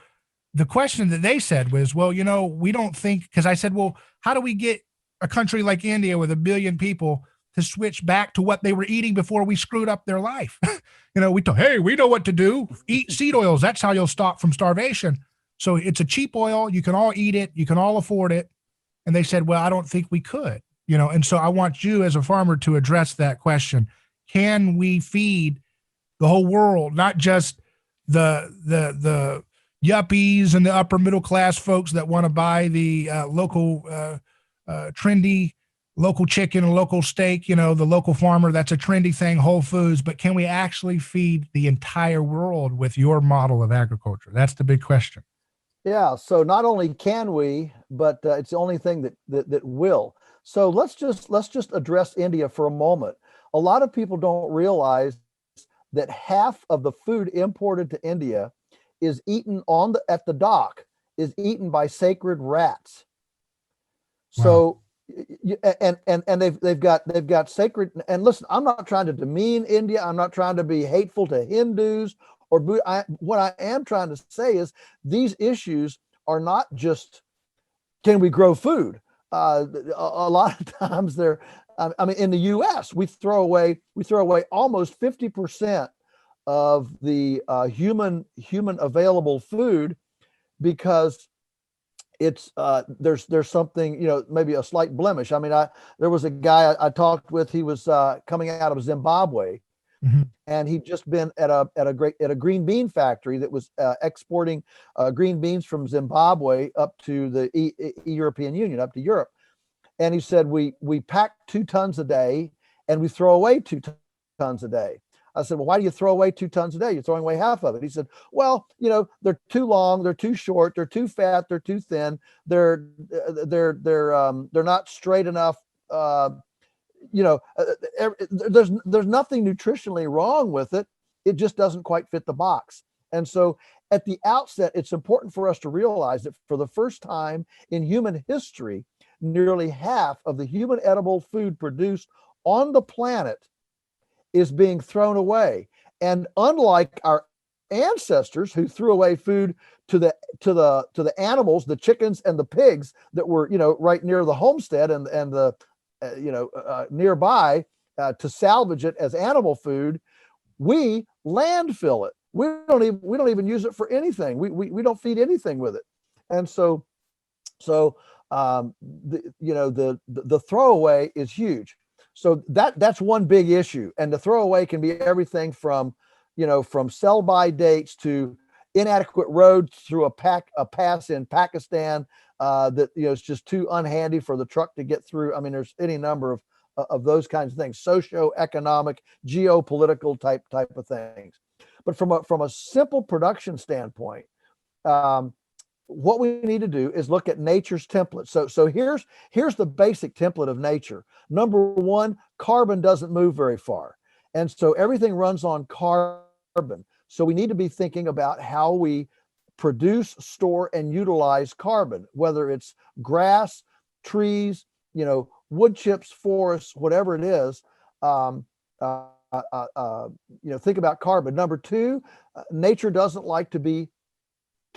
the question that they said was, well, we don't think, because I said, well, how do we get a country like India with 1 billion people to switch back to what they were eating before we screwed up their life? Hey, we know what to do. Eat seed oils. That's how you'll stop from starvation. So it's a cheap oil. You can all eat it. You can all afford it. And they said, well, I don't think we could, and so I want you as a farmer to address that question. Can we feed the whole world, not just the yuppies and the upper middle class folks that want to buy the local trendy local chicken and local steak, the local farmer, that's a trendy thing, Whole Foods, but can we actually feed the entire world with your model of agriculture? That's the big question. Yeah, so not only can we, but it's the only thing that will. So let's just address India for a moment. A lot of people don't realize that half of the food imported to India is eaten at the dock, is eaten by sacred rats. So, and they've got sacred. And listen, I'm not trying to demean India. I'm not trying to be hateful to Hindus or what I am trying to say is these issues are not just can we grow food. A lot of times in the U.S. we throw away almost 50% of the human available food because it's there's something, maybe a slight blemish. I mean, there was a guy I talked with. He was coming out of Zimbabwe, mm-hmm. and he'd just been at a green bean factory that was exporting green beans from Zimbabwe up to the European Union, up to Europe. And he said, we pack 2 tons a day and we throw away 2 tons a day. I said, well, why do you throw away 2 tons a day? You're throwing away half of it. He said, well, they're too long, they're too short, they're too fat, they're too thin, they're not straight enough. There's nothing nutritionally wrong with it. It just doesn't quite fit the box. And so at the outset, it's important for us to realize that for the first time in human history, nearly half of the human edible food produced on the planet is being thrown away. And unlike our ancestors who threw away food to the animals, the chickens and the pigs that were, right near the homestead and the, nearby to salvage it as animal food, we landfill it. We don't even use it for anything. We don't feed anything with it. And so So the throwaway is huge. So that's one big issue. And the throwaway can be everything from, from sell-by dates to inadequate roads through a pass in Pakistan that is just too unhandy for the truck to get through. I mean, there's any number of those kinds of things, socio-economic, geopolitical type of things. But from a simple production standpoint, what we need to do is look at nature's template. So here's the basic template of nature. Number one, carbon doesn't move very far. And so everything runs on carbon. So we need to be thinking about how we produce, store, and utilize carbon, whether it's grass, trees, wood chips, forests, whatever it is. Think about carbon. Number two, nature doesn't like to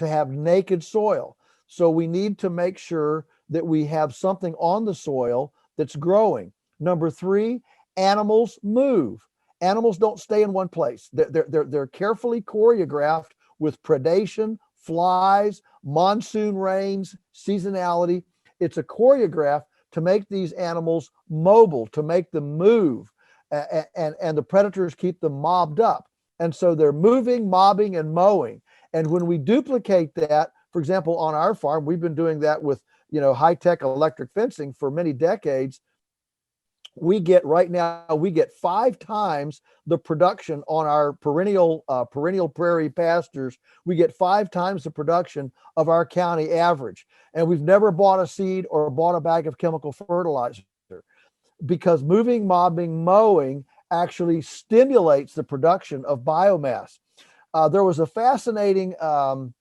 have naked soil. So we need to make sure that we have something on the soil that's growing. Number three, animals move. Animals don't stay in one place. They're carefully choreographed with predation, flies, monsoon rains, seasonality. It's a choreograph to make these animals mobile, to make them move, and the predators keep them mobbed up. And so they're moving, mobbing, and mowing. And when we duplicate that, for example, on our farm, we've been doing that with, high-tech electric fencing for many decades. We get 5 times the production on our perennial prairie pastures. We get 5 times the production of our county average. And we've never bought a seed or bought a bag of chemical fertilizer, because moving, mobbing, mowing actually stimulates the production of biomass. There was a fascinating, so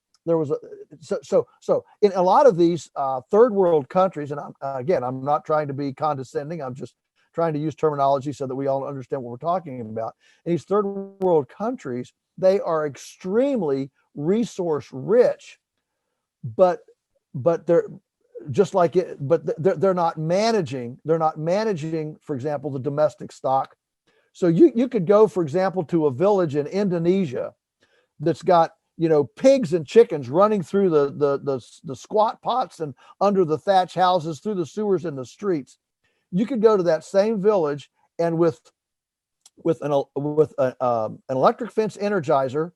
in a lot of these third world countries, and I'm not trying to be condescending, I'm just trying to use terminology so that we all understand what we're talking about. In these third world countries, they are extremely resource rich, but they're just like it, but they're not managing, for example, the domestic stock. So you could go, for example, to a village in Indonesia that's got, pigs and chickens running through the squat pots and under the thatch houses, through the sewers and the streets. You could go to that same village, and with an electric fence energizer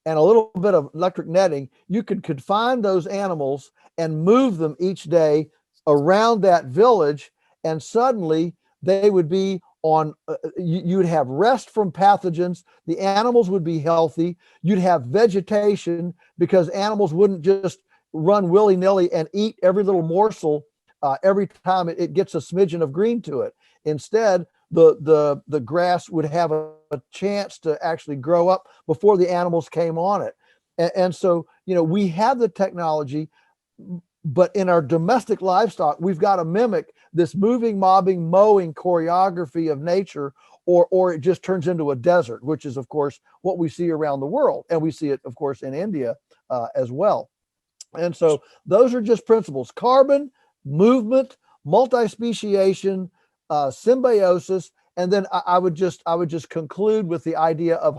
and a little bit of electric netting, you could confine those animals and move them each day around that village, and suddenly they would be on, you'd have rest from pathogens, the animals would be healthy, you'd have vegetation, because animals wouldn't just run willy-nilly and eat every little morsel every time it gets a smidgen of green to it. Instead, the grass would have a chance to actually grow up before the animals came on it. And so, we have the technology, but in our domestic livestock, we've got to mimic this moving, mobbing, mowing choreography of nature, or it just turns into a desert, which is, of course, what we see around the world. And we see it, of course, in India as well. And so those are just principles: carbon, movement, multi-speciation, symbiosis. And then I would just conclude with the idea of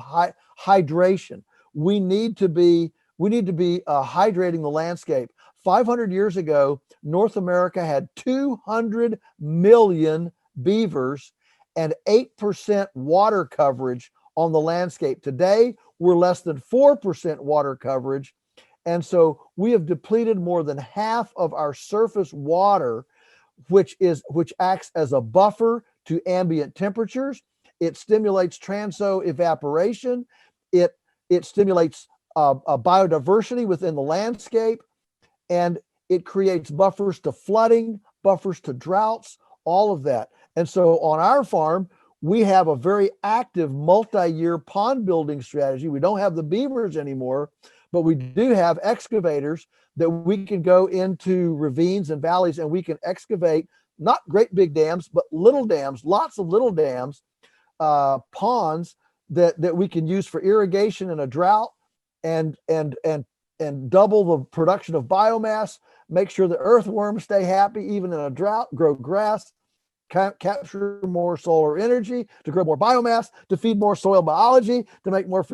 hydration. We need to be hydrating the landscape. 500 years ago, North America had 200 million beavers and 8% water coverage on the landscape. Today, we're less than 4% water coverage. And so we have depleted more than half of our surface water, which acts as a buffer to ambient temperatures. It stimulates transo-evaporation. It stimulates biodiversity within the landscape, and it creates buffers to flooding, buffers to droughts, all of that. And so on our farm, we have a very active multi-year pond building strategy. We don't have the beavers anymore, but we do have excavators that we can go into ravines and valleys, and we can excavate not great big dams, but little dams, lots of little dams, ponds that we can use for irrigation in a drought, and double the production of biomass, make sure the earthworms stay happy even in a drought, grow grass, capture more solar energy, to grow more biomass, to feed more soil biology, to make more,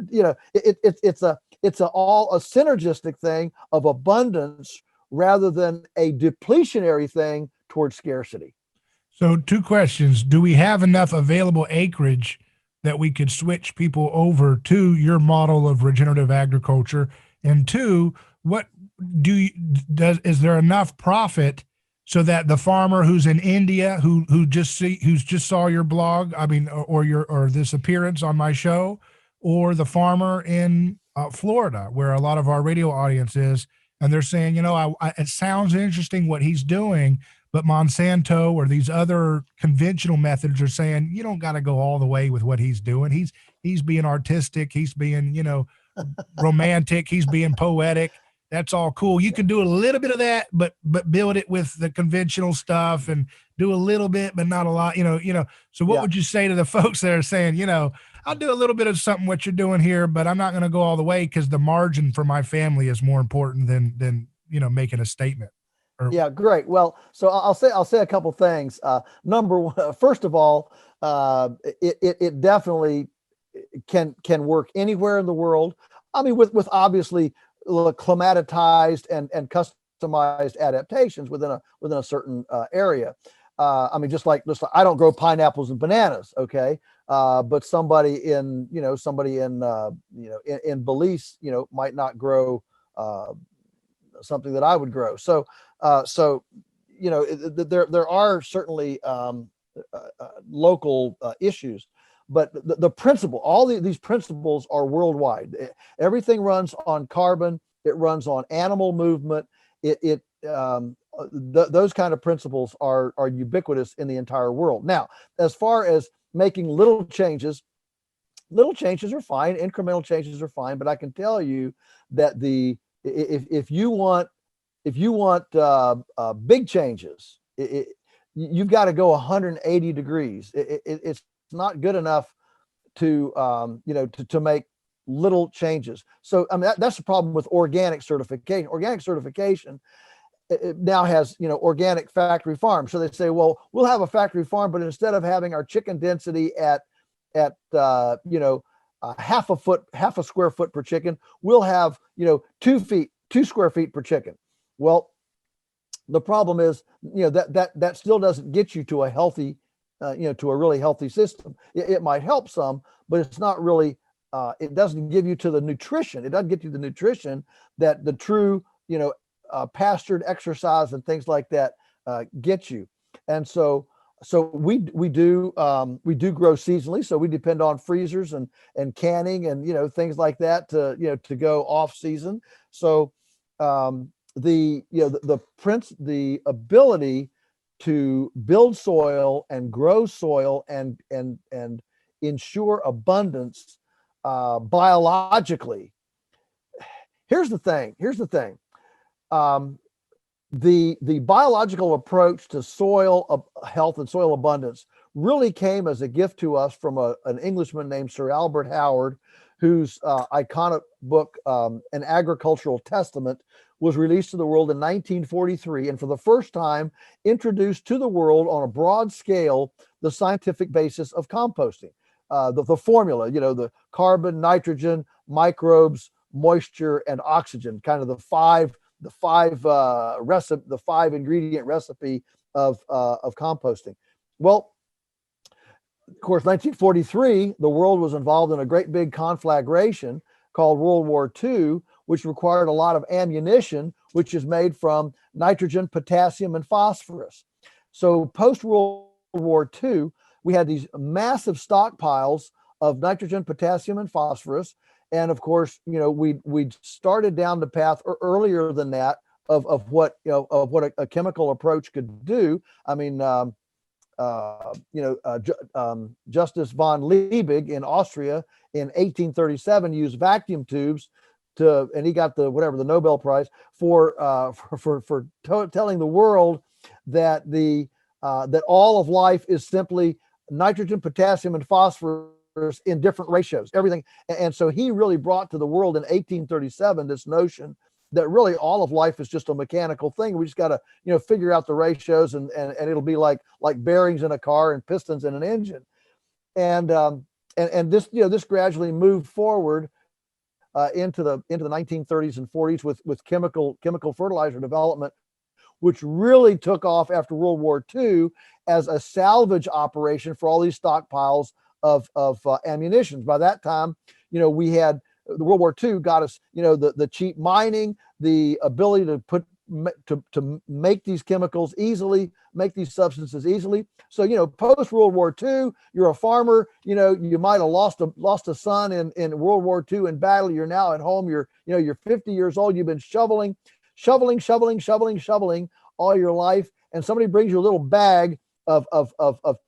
it's all a synergistic thing of abundance rather than a depletionary thing towards scarcity. So 2 questions. Do we have enough available acreage that we could switch people over to your model of regenerative agriculture? And 2, what is there enough profit so that the farmer who's in India who's just saw your blog, I mean, or this appearance on my show, or the farmer in Florida, where a lot of our radio audience is, and they're saying, it sounds interesting what he's doing, but Monsanto or these other conventional methods are saying you don't got to go all the way with what he's doing. He's being artistic. He's being, romantic. He's being poetic. That's all cool. You can do a little bit of that, but build it with the conventional stuff and do a little bit, but not a lot. So what would you say to the folks that are saying, I'll do a little bit of something what you're doing here, but I'm not going to go all the way because the margin for my family is more important than making a statement. Yeah, great. Well, so I'll say a couple things. Number one, first of all, it definitely can work anywhere in the world. I mean, with obviously climatized and customized adaptations within a certain area. I mean, just like I don't grow pineapples and bananas, okay? But somebody in Belize, might not grow something that I would grow. So there are certainly local issues, but the principle, all these principles are worldwide. Everything runs on carbon. It runs on animal movement. Those kind of principles are ubiquitous in the entire world. Now, as far as making little changes are fine. Incremental changes are fine. But I can tell you that if you want big changes, you've got to go 180 degrees. It's not good enough to make little changes. So I mean that's the problem with organic certification. Organic certification it now has organic factory farms. So they say, well, we'll have a factory farm, but instead of having our chicken density at half a square foot per chicken, we'll have 2 square feet per chicken. Well, the problem is, that still doesn't get you to a healthy, to a really healthy system. It might help some, but it's not really. It doesn't give you to the nutrition. It doesn't get you the nutrition that the true, pastured exercise and things like that get you. And so we do grow seasonally. So we depend on freezers and canning and things like that to go off season. So the ability to build soil and grow soil and ensure abundance biologically. Here's the thing. The biological approach to soil health and soil abundance really came as a gift to us from an Englishman named Sir Albert Howard, whose iconic book, An Agricultural Testament, was released to the world in 1943, and for the first time introduced to the world on a broad scale the scientific basis of composting. The formula, the carbon, nitrogen, microbes, moisture, and oxygen, kind of the five ingredient recipe of composting. Well, of course, 1943, the world was involved in a great big conflagration called World War II, which required a lot of ammunition, which is made from nitrogen, potassium, and phosphorus. So post-World War II, we had these massive stockpiles of nitrogen, potassium, and phosphorus. And of course, we started down the path earlier than that of what a chemical approach could do. I mean, Justus von Liebig in Austria in 1837 used vacuum tubes and he got the Nobel Prize for telling the world that that all of life is simply nitrogen, potassium, and phosphorus in different ratios, everything. And so he really brought to the world in 1837 this notion that really all of life is just a mechanical thing. We just got to, figure out the ratios and it'll be like bearings in a car and pistons in an engine. And this gradually moved forward into the 1930s and 40s with chemical fertilizer development, which really took off after World War II as a salvage operation for all these stockpiles of ammunition. By that time, we had the World War II got us, the cheap mining, the ability to make these chemicals easily, make these substances easily. So, post World War II, you're a farmer, you might have lost a son in World War II in battle. You're now at home. You're 50 years old. You've been shoveling all your life. And somebody brings you a little bag of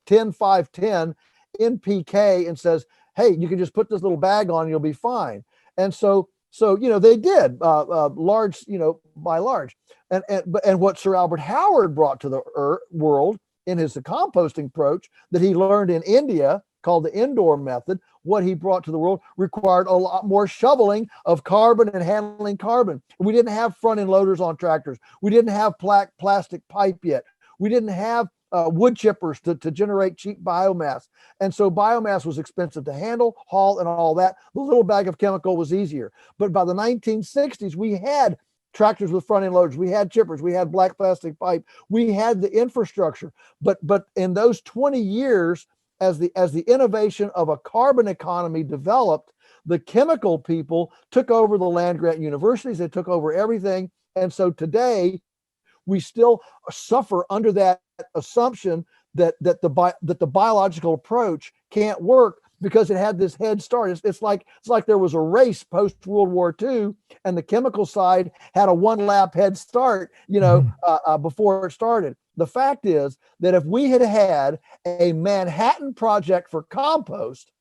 10, 5, 10 NPK and says, hey, you can just put this little bag on and you'll be fine. And so they did large, by large. And what Sir Albert Howard brought to the world in his composting approach that he learned in India, called the indoor method, what he brought to the world required a lot more shoveling of carbon and handling carbon. We didn't have front end loaders on tractors. We didn't have plastic pipe yet. We didn't have wood chippers to generate cheap biomass. And so biomass was expensive to handle, haul, and all that. The little bag of chemical was easier. But by the 1960s, we had tractors with front end loaders. We had chippers. We had black plastic pipe. We had the infrastructure. But in those 20 years, as the innovation of a carbon economy developed, the chemical people took over the land grant universities. They took over everything. And so today, we still suffer under that assumption that the biological approach can't work because it had this head start. It's like there was a race post World War II, and the chemical side had a one lap head start, before it started. The fact is that if we had had a Manhattan Project for compost,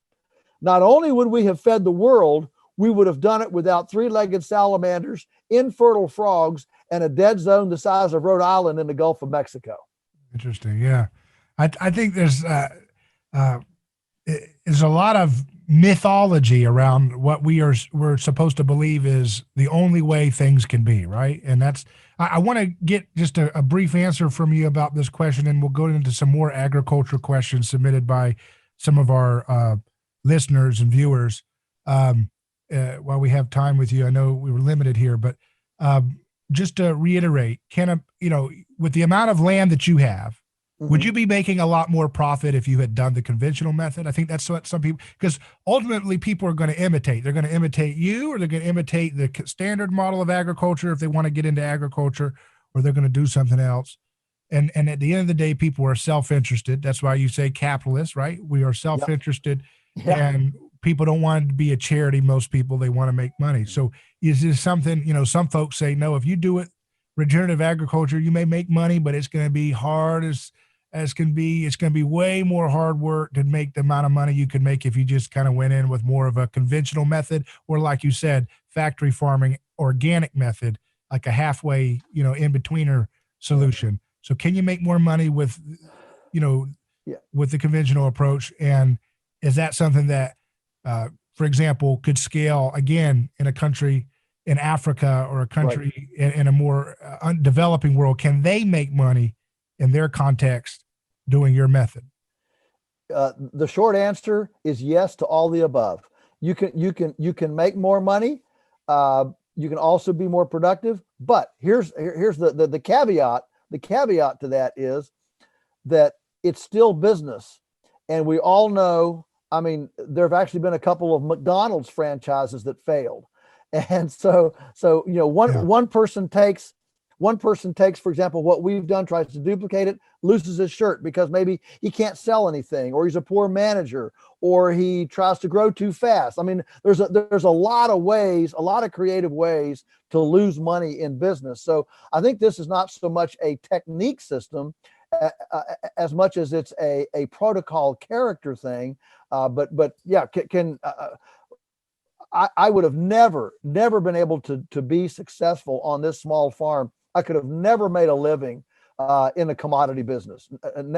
not only would we have fed the world, we would have done it without three-legged salamanders, infertile frogs, and a dead zone the size of Rhode Island in the Gulf of Mexico. Interesting. Yeah. I think there's a lot of mythology around what we're supposed to believe is the only way things can be, right? And that's, I want to get just a brief answer from you about this question, and we'll go into some more agriculture questions submitted by some of our listeners and viewers while we have time with you. I know we were limited here, but just to reiterate, with the amount of land that you have, would you be making a lot more profit if you had done the conventional method? I think that's what some people, because ultimately people are going to imitate. They're going to imitate you, or they're going to imitate the standard model of agriculture if they want to get into agriculture, or they're going to do something else. And at the end of the day, people are self-interested. That's why you say capitalist, right? We are self-interested, and people don't want to be a charity. Most people, they want to make money. So is this something, some folks say, no, if you do it regenerative agriculture, you may make money, but it's going to be hard as can be. It's going to be way more hard work to make the amount of money you could make if you just kind of went in with more of a conventional method, or like you said, factory farming, organic method, like a halfway, in-betweener solution. So can you make more money with, with the conventional approach? And is that something that, for example, could scale again in a country in Africa, or a country in a more developing world? Can they make money in their context doing your method? The short answer is yes to all the above. You can make more money. You can also be more productive. But here's the caveat. The caveat to that is that it's still business, and we all know. I mean, there have actually been a couple of McDonald's franchises that failed. And so one person takes, for example, what we've done, tries to duplicate it, loses his shirt because maybe he can't sell anything, or he's a poor manager, or he tries to grow too fast. I mean, there's a lot of ways, a lot of creative ways to lose money in business. So I think this is not so much a technique system as much as it's a protocol character thing. But yeah, I would have never been able to be successful on this small farm. I could have never made a living in the commodity business.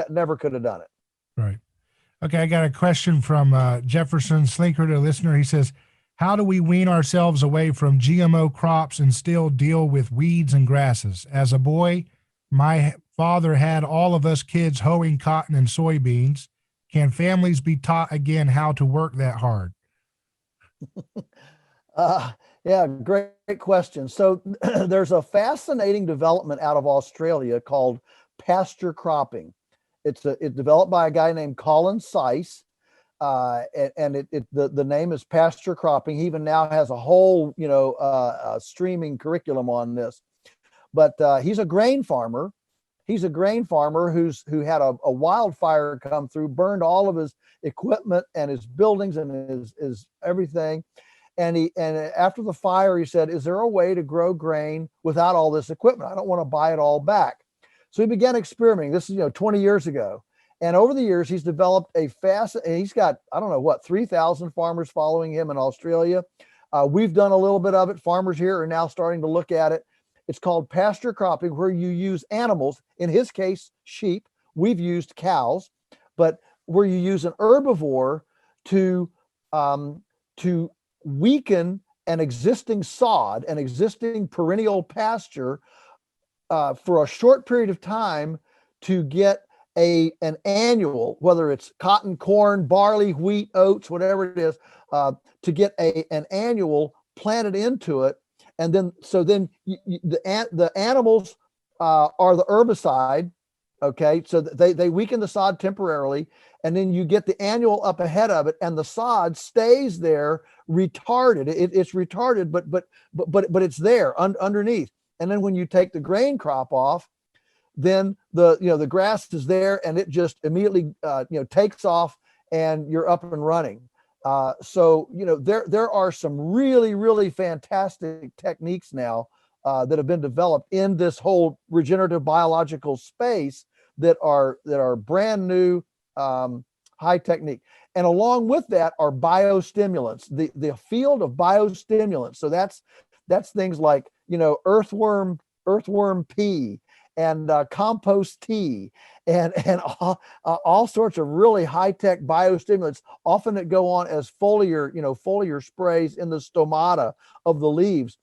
Never could have done it. Right. Okay. I got a question from Jefferson Slinkert, a listener. He says, how do we wean ourselves away from GMO crops and still deal with weeds and grasses? As a boy, my father had all of us kids hoeing cotton and soybeans. Can families be taught again how to work that hard? Yeah, great question. So there's a fascinating development out of Australia called pasture cropping. It's developed by a guy named Colin Seiss, the name is pasture cropping. He even now has a whole streaming curriculum on this. But he's a grain farmer. He's a grain farmer who had a wildfire come through, burned all of his equipment and his buildings and his everything. And after the fire, he said, "Is there a way to grow grain without all this equipment? I don't want to buy it all back." So he began experimenting. This is 20 years ago. And over the years, he's developed he's got, I don't know what, 3,000 farmers following him in Australia. We've done a little bit of it. Farmers here are now starting to look at it. It's called pasture cropping, where you use animals, in his case, sheep. We've used cows, but where you use an herbivore to weaken an existing sod, an existing perennial pasture for a short period of time to get an annual, whether it's cotton, corn, barley, wheat, oats, whatever it is, to get an annual planted into it. And then, the animals are the herbicide. Okay. So they weaken the sod temporarily, and then you get the annual up ahead of it, and the sod stays there retarded. It's retarded, but it's there underneath. And then when you take the grain crop off, then the grass is there, and it just immediately takes off, and you're up and running. So there are some really, really fantastic techniques now that have been developed in this whole regenerative biological space that are brand new, high technique. And along with that are biostimulants, the field of biostimulants. So that's things like earthworm pea and compost tea and all sorts of really high-tech biostimulants, often that go on as foliar sprays in the stomata of the leaves.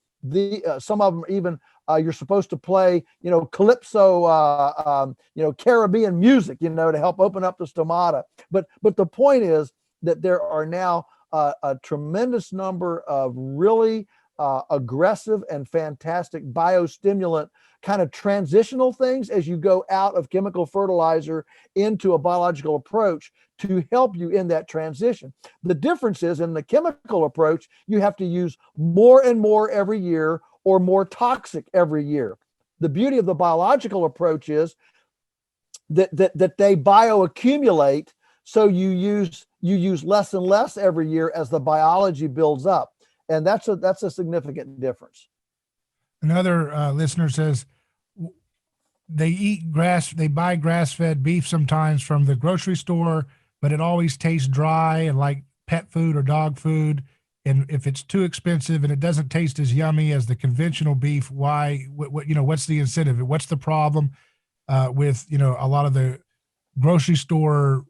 Some of them even you're supposed to play calypso Caribbean music to help open up the stomata. But the point is that there are now a tremendous number of really aggressive and fantastic biostimulant kind of transitional things as you go out of chemical fertilizer into a biological approach to help you in that transition. The difference is, in the chemical approach, you have to use more and more every year, or more toxic every year. The beauty of the biological approach is that they bioaccumulate, so you use less and less every year as the biology builds up. And that's a significant difference. Another listener says they buy grass-fed beef sometimes from the grocery store, but it always tastes dry and like pet food or dog food. And if it's too expensive and it doesn't taste as yummy as the conventional beef, why? What's the incentive? What's the problem with a lot of the grocery store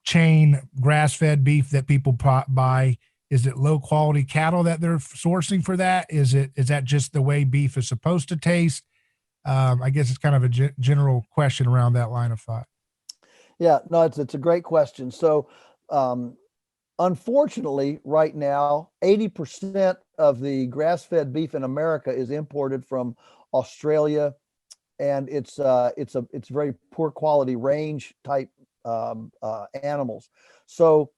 chain grass-fed beef that people buy? Is it low quality cattle that they're sourcing for that? Is that just the way beef is supposed to taste? I guess it's kind of a general question around that line of thought. Yeah, no, it's a great question. So, unfortunately, right now, 80% of the grass-fed beef in America is imported from Australia, and it's very poor quality range type animals. So,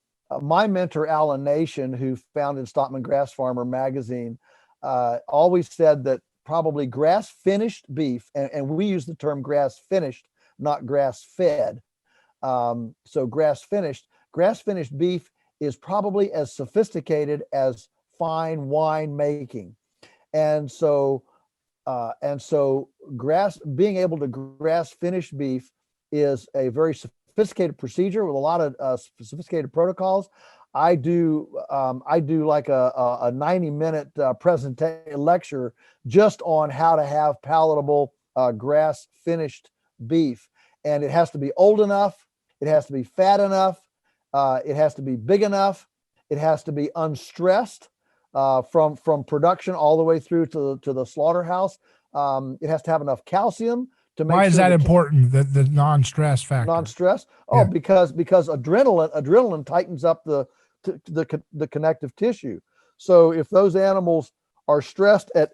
my mentor, Alan Nation, who founded Stockman Grass Farmer magazine, always said that probably grass finished beef, and we use the term grass finished, not grass fed. So grass finished beef is probably as sophisticated as fine wine making. And so being able to grass finish beef is a very sophisticated procedure with a lot of sophisticated protocols. I do like a 90-minute presentation lecture just on how to have palatable grass finished beef. And it has to be old enough. It has to be fat enough. It has to be big enough. It has to be unstressed from production all the way through to the slaughterhouse. It has to have enough calcium to make. Why is that important? The non-stress factor. Non-stress. Oh, yeah. because adrenaline tightens up the connective tissue. So if those animals are stressed at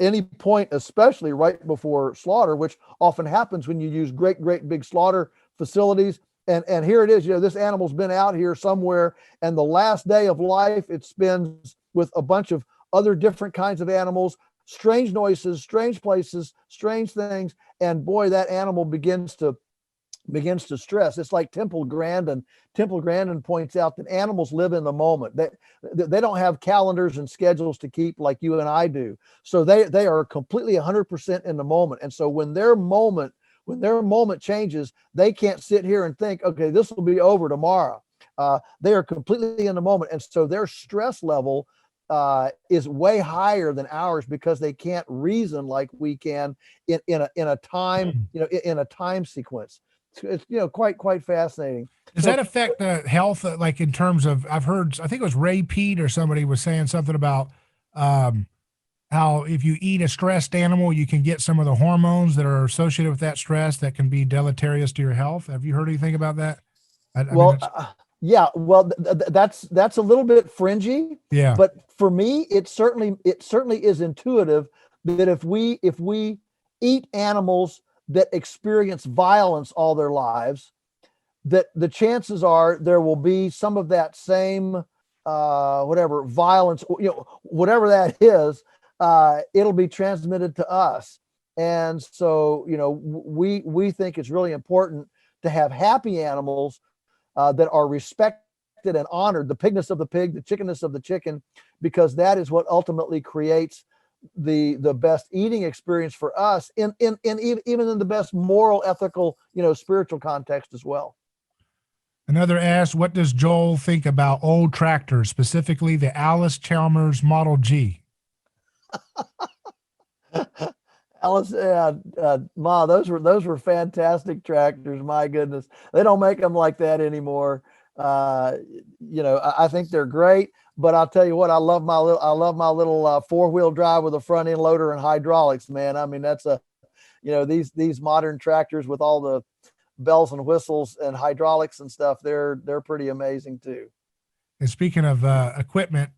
any point, especially right before slaughter, which often happens when you use great big slaughter facilities. And here it is, this animal's been out here somewhere, and the last day of life it spends with a bunch of other different kinds of animals, strange noises, strange places, strange things. And boy, that animal begins to stress. It's like Temple Grandin. Temple Grandin points out that animals live in the moment. They don't have calendars and schedules to keep like you and I do. So they are completely 100% in the moment. And so when their moment changes, they can't sit here and think, okay, this will be over tomorrow. They are completely in the moment. And so their stress level is way higher than ours because they can't reason like we can in a time, in a time sequence. It's quite fascinating. Does that affect the health, like in terms of, I think it was Ray Pete or somebody was saying something about how if you eat a stressed animal, you can get some of the hormones that are associated with that stress that can be deleterious to your health. Have you heard anything about that? Yeah, well, that's a little bit fringy. Yeah. But for me, it certainly is intuitive that if we eat animals that experience violence all their lives, that the chances are there will be some of that same whatever violence, whatever that is, it'll be transmitted to us. And so, we think it's really important to have happy animals that are respected and honored, the pigness of the pig, the chickenness of the chicken, because that is what ultimately creates the best eating experience for us in even in the best moral, ethical, spiritual context as well. Another asks, what does Joel think about old tractors, specifically the Alice Chalmers Model G? Alice, Ma, those were fantastic tractors. My goodness, they don't make them like that anymore. I think they're great, but I'll tell you what, I love my little 4-wheel drive with a front end loader and hydraulics, man. I mean, that's these modern tractors with all the bells and whistles and hydraulics and stuff, they're pretty amazing too. And speaking of equipment,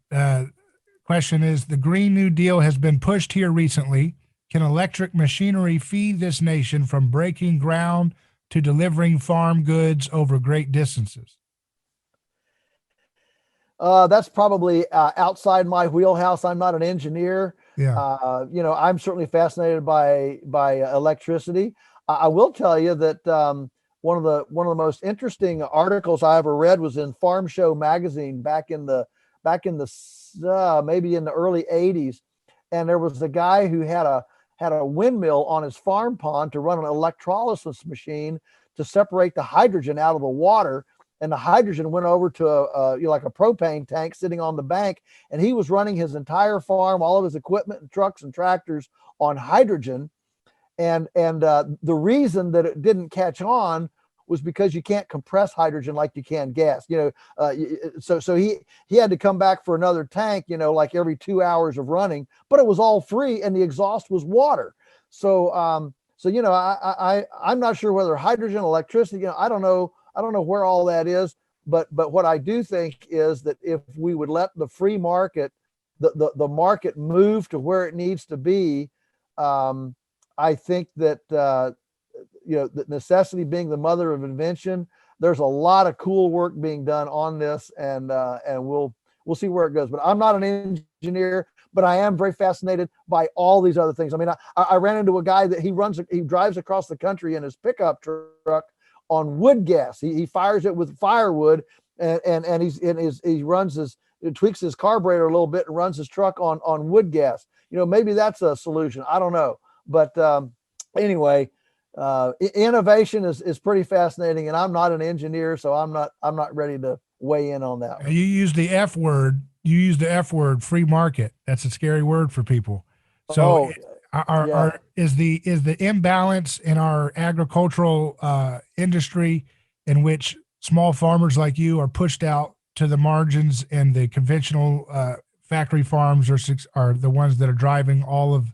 question is, the Green New Deal has been pushed here recently. Can electric machinery feed this nation from breaking ground to delivering farm goods over great distances? That's probably outside my wheelhouse. I'm not an engineer. Yeah. I'm certainly fascinated by electricity. I will tell you that one of the most interesting articles I ever read was in Farm Show magazine back in the maybe in the early 80s, and there was a guy who had a windmill on his farm pond to run an electrolysis machine to separate the hydrogen out of the water. And the hydrogen went over to like a propane tank sitting on the bank, and he was running his entire farm, all of his equipment and trucks and tractors on hydrogen. And the reason that it didn't catch on was because you can't compress hydrogen like you can gas. So he had to come back for another tank, like every 2 hours of running, but it was all free, and the exhaust was water. So I'm not sure whether hydrogen, electricity, I don't know where all that is, but what I do think is that if we would let the free market, the market move to where it needs to be, I think that the necessity being the mother of invention, there's a lot of cool work being done on this, and we'll see where it goes. But I'm not an engineer, but I am very fascinated by all these other things. I mean, I ran into a guy that he drives across the country in his pickup truck on wood gas. He fires it with firewood, and he tweaks his carburetor a little bit and runs his truck on wood gas. Maybe that's a solution. I don't know, but anyway, innovation is pretty fascinating, and I'm not an engineer, so I'm not ready to weigh in on that one. You use the F word. You use the F word, free market. That's a scary word for people. So is the imbalance in our agricultural industry, in which small farmers like you are pushed out to the margins, and the conventional factory farms are the ones that are driving all of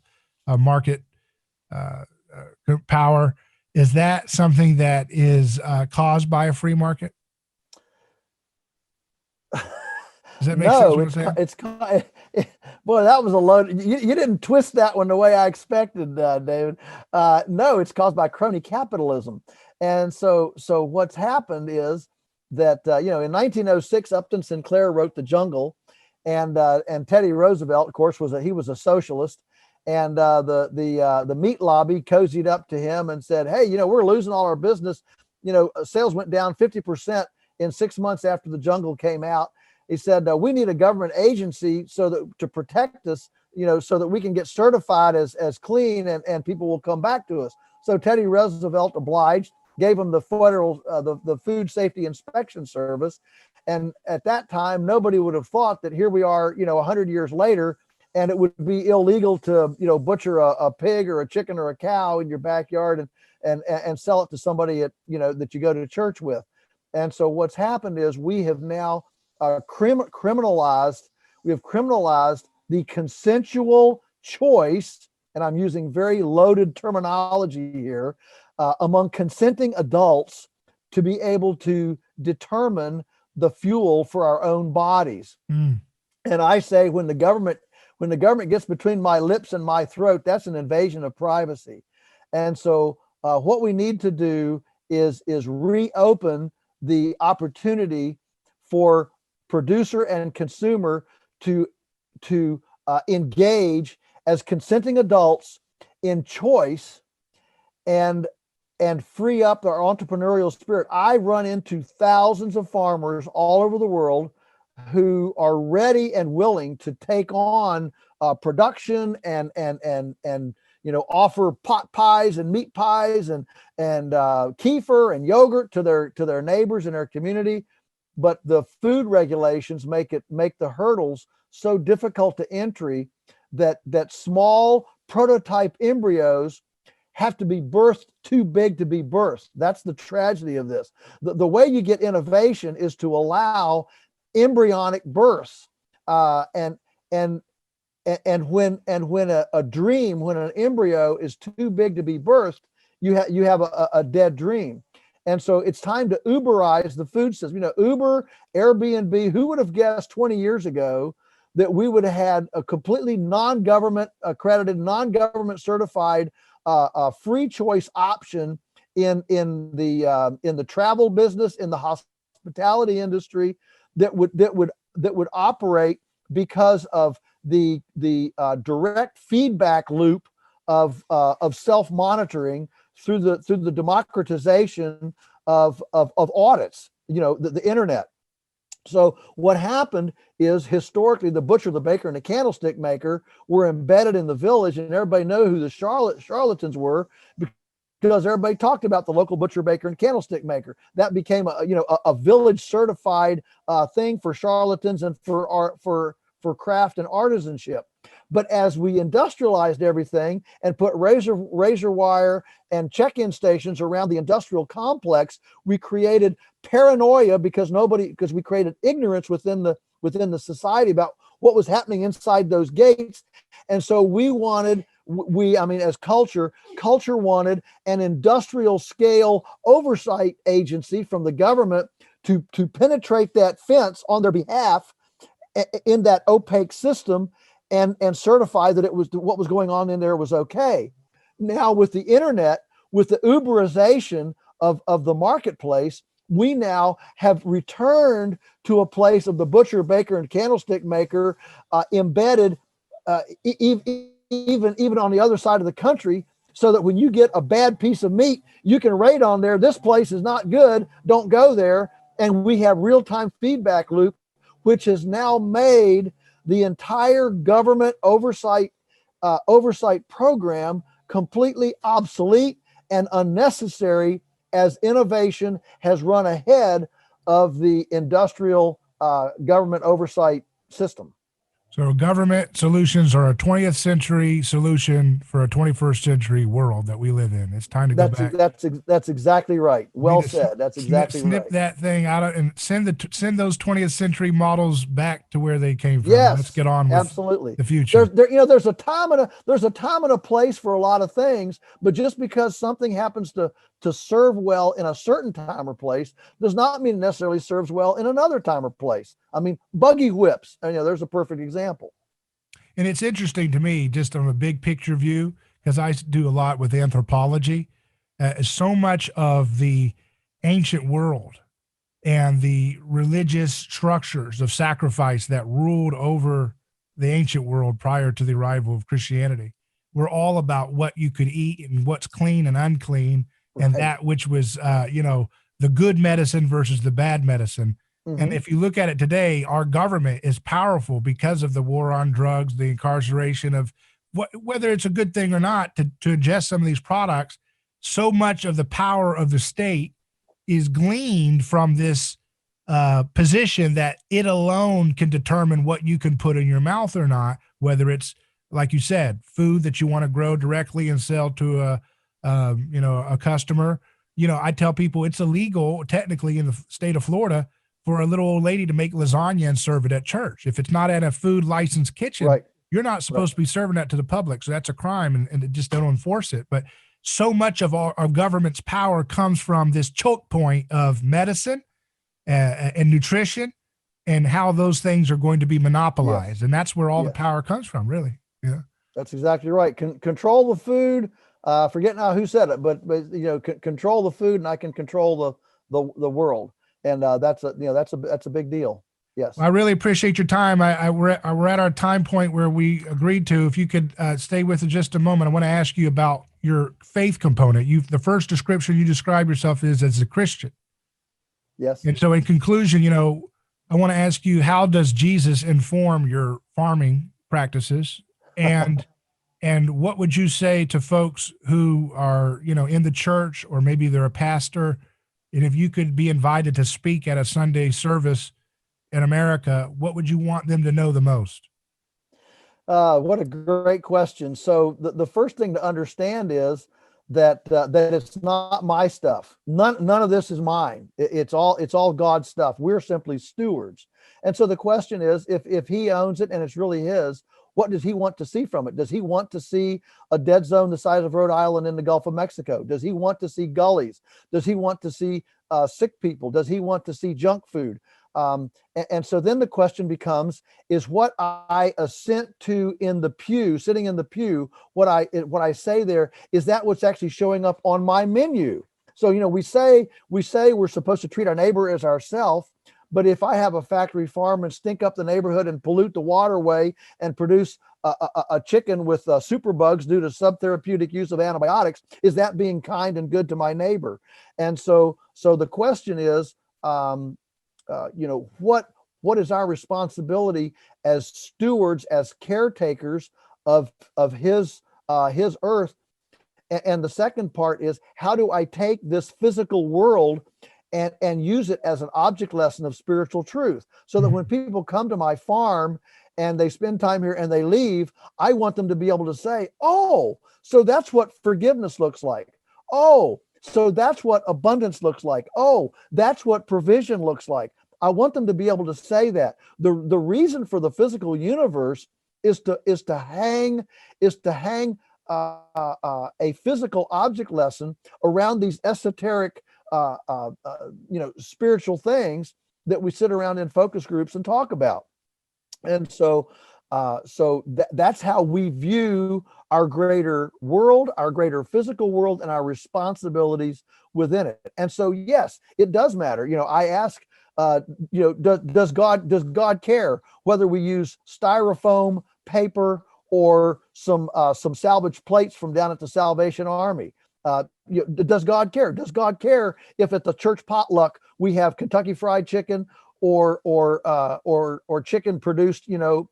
market power? Is that something that is caused by a free market? Does that make sense No, what I'm saying? boy, that was a load. You didn't twist that one the way I expected, David. No, it's caused by crony capitalism. And so what's happened is that, in 1906, Upton Sinclair wrote The Jungle, and Teddy Roosevelt, of course, he was a socialist. And the meat lobby cozied up to him and said, hey, we're losing all our business. Sales went down 50% in 6 months after The Jungle came out. He said, we need a government agency to protect us, so that we can get certified as clean, and people will come back to us. So Teddy Roosevelt obliged, gave him the federal, the Food Safety Inspection Service. And at that time, nobody would have thought that here we are, 100 years later, and it would be illegal to, butcher a pig or a chicken or a cow in your backyard and sell it to somebody that you go to church with. And so what's happened is we have now criminalized the consensual choice, and I'm using very loaded terminology here, among consenting adults to be able to determine the fuel for our own bodies. And I say, when the government gets between my lips and my throat, that's an invasion of privacy. And so what we need to do is reopen the opportunity for producer and consumer to engage as consenting adults in choice and free up our entrepreneurial spirit. I run into thousands of farmers all over the world who are ready and willing to take on production and offer pot pies and meat pies and kefir and yogurt to their neighbors in their community. But the food regulations make the hurdles so difficult to entry that small prototype embryos have to be birthed too big to be birthed. That's the tragedy of this. The way you get innovation is to allow embryonic births, and when an embryo is too big to be birthed, you have a dead dream. And so it's time to Uberize the food system. Uber, Airbnb, who would have guessed 20 years ago that we would have had a completely non-government accredited, non-government certified free choice option in the travel business, in the hospitality industry, that would operate because of the direct feedback loop of self-monitoring through the democratization of audits, the internet. So what happened is, historically, the butcher, the baker, and the candlestick maker were embedded in the village, and everybody knew who the charlatans were, because everybody talked about the local butcher, baker, and candlestick maker. That became a village certified thing for charlatans and for craft and artisanship. But as we industrialized everything and put razor wire and check-in stations around the industrial complex, we created paranoia because we created ignorance within the society about what was happening inside those gates. And so as culture wanted an industrial scale oversight agency from the government to penetrate that fence on their behalf in that opaque system and certify that what was going on in there was okay. Now, with the internet, with the Uberization of the marketplace, we now have returned to a place of the butcher, baker, and candlestick maker embedded even on the other side of the country, so that when you get a bad piece of meat, you can rate on there, this place is not good, don't go there. And we have real-time feedback loop, which has now made the entire government oversight program completely obsolete and unnecessary, as innovation has run ahead of the industrial government oversight system. So government solutions are a 20th century solution for a 21st century world that we live in. It's time to go back. That's exactly right. Well said. That's exactly right. Snip that thing out of and send those 20th century models back to where they came from. Yes, let's get on with absolutely the future. There's a time and a place for a lot of things, but just because something happens to to serve well in a certain time or place does not mean it necessarily serves well in another time or place. I mean, buggy whips, there's a perfect example. And it's interesting to me, just on a big picture view, because I do a lot with anthropology. So much of the ancient world and the religious structures of sacrifice that ruled over the ancient world prior to the arrival of Christianity were all about what you could eat and what's clean and unclean, and Right. that which was, the good medicine versus the bad medicine. And if you look at it today, our government is powerful because of the war on drugs, the incarceration of whether it's a good thing or not to ingest some of these products. So much of the power of the state is gleaned from this position that it alone can determine what you can put in your mouth or not, whether it's, like you said, food that you want to grow directly and sell to a customer. I tell people it's illegal technically in the state of Florida for a little old lady to make lasagna and serve it at church. If it's not at a food licensed kitchen, Right. you're not supposed to be serving that to the public. So that's a crime, and just don't enforce it. But so much of our government's power comes from this choke point of medicine and nutrition and how those things are going to be monopolized. Yes. And that's where all the Yes. power comes from, really. Yeah. That's exactly right. Control the food. Forget now who said it, but control the food, and I can control the world. And that's a big deal. Yes. Well, I really appreciate your time. We're at our time point where we agreed to. If you could stay with us just a moment, I want to ask you about your faith component. The first description you describe yourself is as a Christian. Yes. And so, in conclusion, I want to ask you, how does Jesus inform your farming practices, and what would you say to folks who are in the church, or maybe they're a pastor, and if you could be invited to speak at a Sunday service in America, what would you want them to know the most? What a great question. So the first thing to understand is that it's not my stuff. None of this is mine. It's all God's stuff. We're simply stewards. And so the question is, if he owns it and it's really his, what does he want to see from it? Does he want to see a dead zone the size of Rhode Island in the Gulf of Mexico? Does he want to see gullies? Does he want to see sick people? Does he want to see junk food? And so then the question becomes, is what I assent to in the pew, sitting in the pew, what I say there, is that what's actually showing up on my menu? So, we say we're supposed to treat our neighbor as ourselves, but if I have a factory farm and stink up the neighborhood and pollute the waterway and produce a chicken with superbugs due to subtherapeutic use of antibiotics, is that being kind and good to my neighbor? And so the question is, what is our responsibility as stewards, as caretakers of his earth? And the second part is, how do I take this physical world and use it as an object lesson of spiritual truth, so that when people come to my farm and they spend time here and they leave, I want them to be able to say, oh, so that's what forgiveness looks like. Oh, so that's what abundance looks like. Oh, that's what provision looks like. I want them to be able to say that. The reason for the physical universe is to hang a physical object lesson around these esoteric spiritual things that we sit around in focus groups and talk about. And so that's how we view our greater world, our greater physical world, and our responsibilities within it. And so, yes, it does matter. I ask, does God care whether we use styrofoam, paper, or some salvage plates from down at the Salvation Army? Does God care? Does God care if at the church potluck we have Kentucky Fried Chicken or chicken produced, on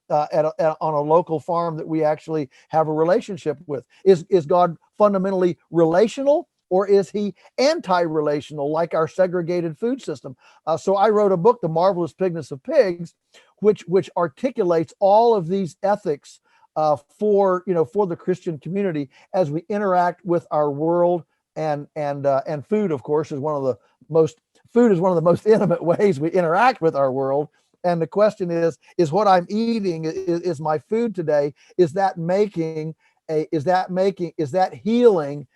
a local farm that we actually have a relationship with? Is God fundamentally relational, or is he anti-relational, like our segregated food system? So I wrote a book, The Marvelous Pigness of Pigs, which articulates all of these ethics for the Christian community as we interact with our world, and food, of course, is one of the most intimate ways we interact with our world. And the question is what I'm eating, is my food today, is that healing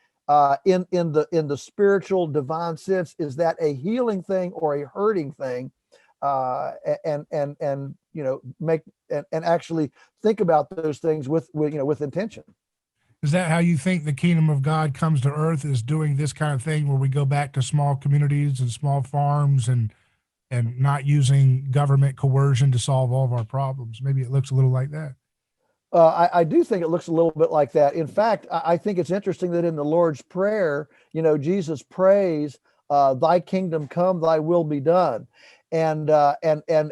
in the spiritual divine sense, is that a healing thing or a hurting thing? And make and actually think about those things with intention. Is that how you think the kingdom of God comes to earth, is doing this kind of thing where we go back to small communities and small farms and not using government coercion to solve all of our problems? Maybe it looks a little like that. I do think it looks a little bit like that. In fact, I think it's interesting that in the Lord's Prayer, Jesus prays, "Thy kingdom come, Thy will be done," and the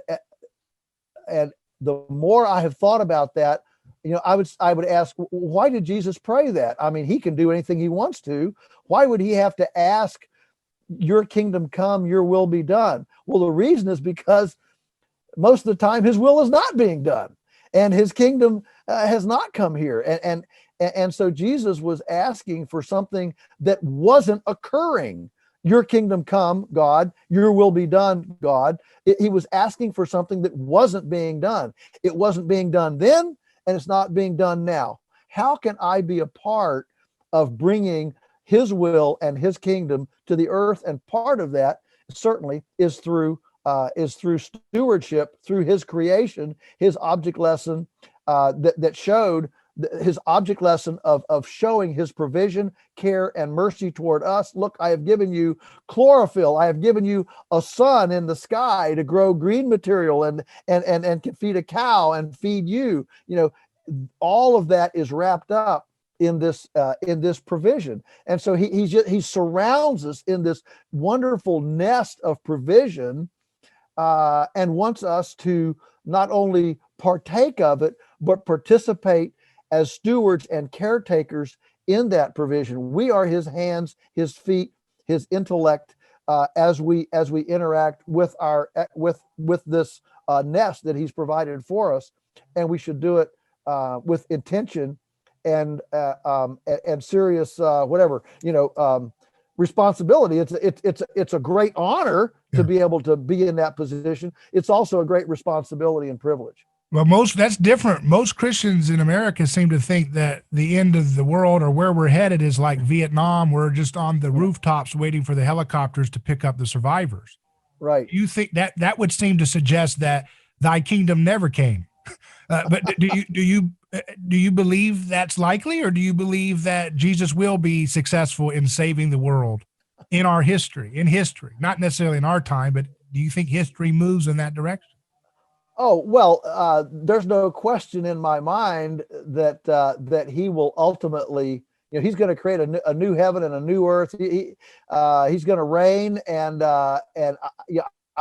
more I have thought about that, I would ask, why did Jesus pray that? I mean, he can do anything he wants to. Why would he have to ask, "Your kingdom come, your will be done"? Well, the reason is because most of the time his will is not being done, and his kingdom has not come here. And so Jesus was asking for something that wasn't occurring. Your kingdom come, God, your will be done, God. He was asking for something that wasn't being done. It wasn't being done then, and it's not being done now. How can I be a part of bringing his will and his kingdom to the earth? And part of that certainly is through stewardship, through his creation, his object lesson that showed his object lesson of showing his provision, care, and mercy toward us. Look, I have given you chlorophyll. I have given you a sun in the sky to grow green material and can feed a cow and feed you. All of that is wrapped up in this provision. And so he surrounds us in this wonderful nest of provision, and wants us to not only partake of it, but participate as stewards and caretakers in that provision. We are his hands, his feet, his intellect, as we interact with this nest that he's provided for us, and we should do it with intention and serious responsibility. It's a great honor to be able to be in that position. It's also a great responsibility and privilege. Well, that's different. Most Christians in America seem to think that the end of the world, or where we're headed, is like Vietnam. We're just on the rooftops waiting for the helicopters to pick up the survivors. Right. You think that would seem to suggest that thy kingdom never came. But do you believe that's likely, or do you believe that Jesus will be successful in saving the world in history, not necessarily in our time, but do you think history moves in that direction? Oh, well, there's no question in my mind that he will ultimately, he's going to create a new heaven and a new earth. He's going to reign, and I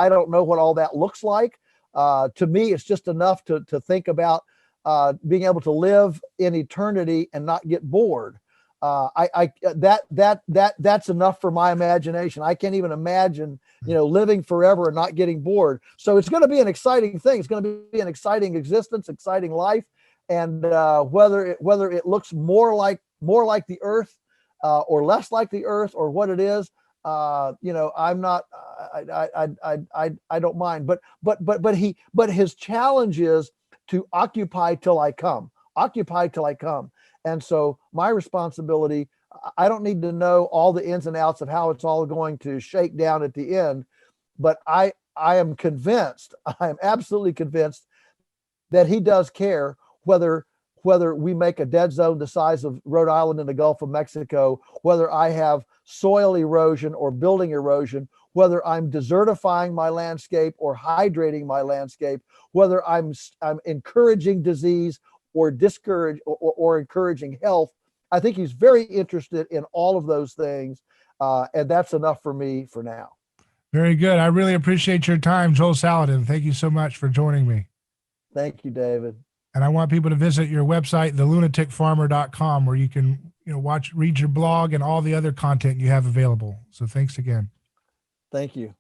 don't know what all that looks like. To me, it's just enough to think about being able to live in eternity and not get bored. That's enough for my imagination. I can't even imagine, living forever and not getting bored. So it's going to be an exciting thing. It's going to be an exciting existence, exciting life. And whether it looks more like the earth or less like the earth, or what it is, I'm not, I don't mind, but his challenge is to occupy till I come. And so my responsibility, I don't need to know all the ins and outs of how it's all going to shake down at the end, but I am convinced, I am absolutely convinced that he does care whether we make a dead zone the size of Rhode Island in the Gulf of Mexico, whether I have soil erosion or building erosion, whether I'm desertifying my landscape or hydrating my landscape, whether I'm encouraging disease or discourage or encouraging health. I think he's very interested in all of those things, and that's enough for me for now. Very good. I really appreciate your time, Joel Salatin. Thank you so much for joining me. Thank you, David. And I want people to visit your website, thelunaticfarmer.com, where you can read your blog and all the other content you have available. So thanks again. Thank you.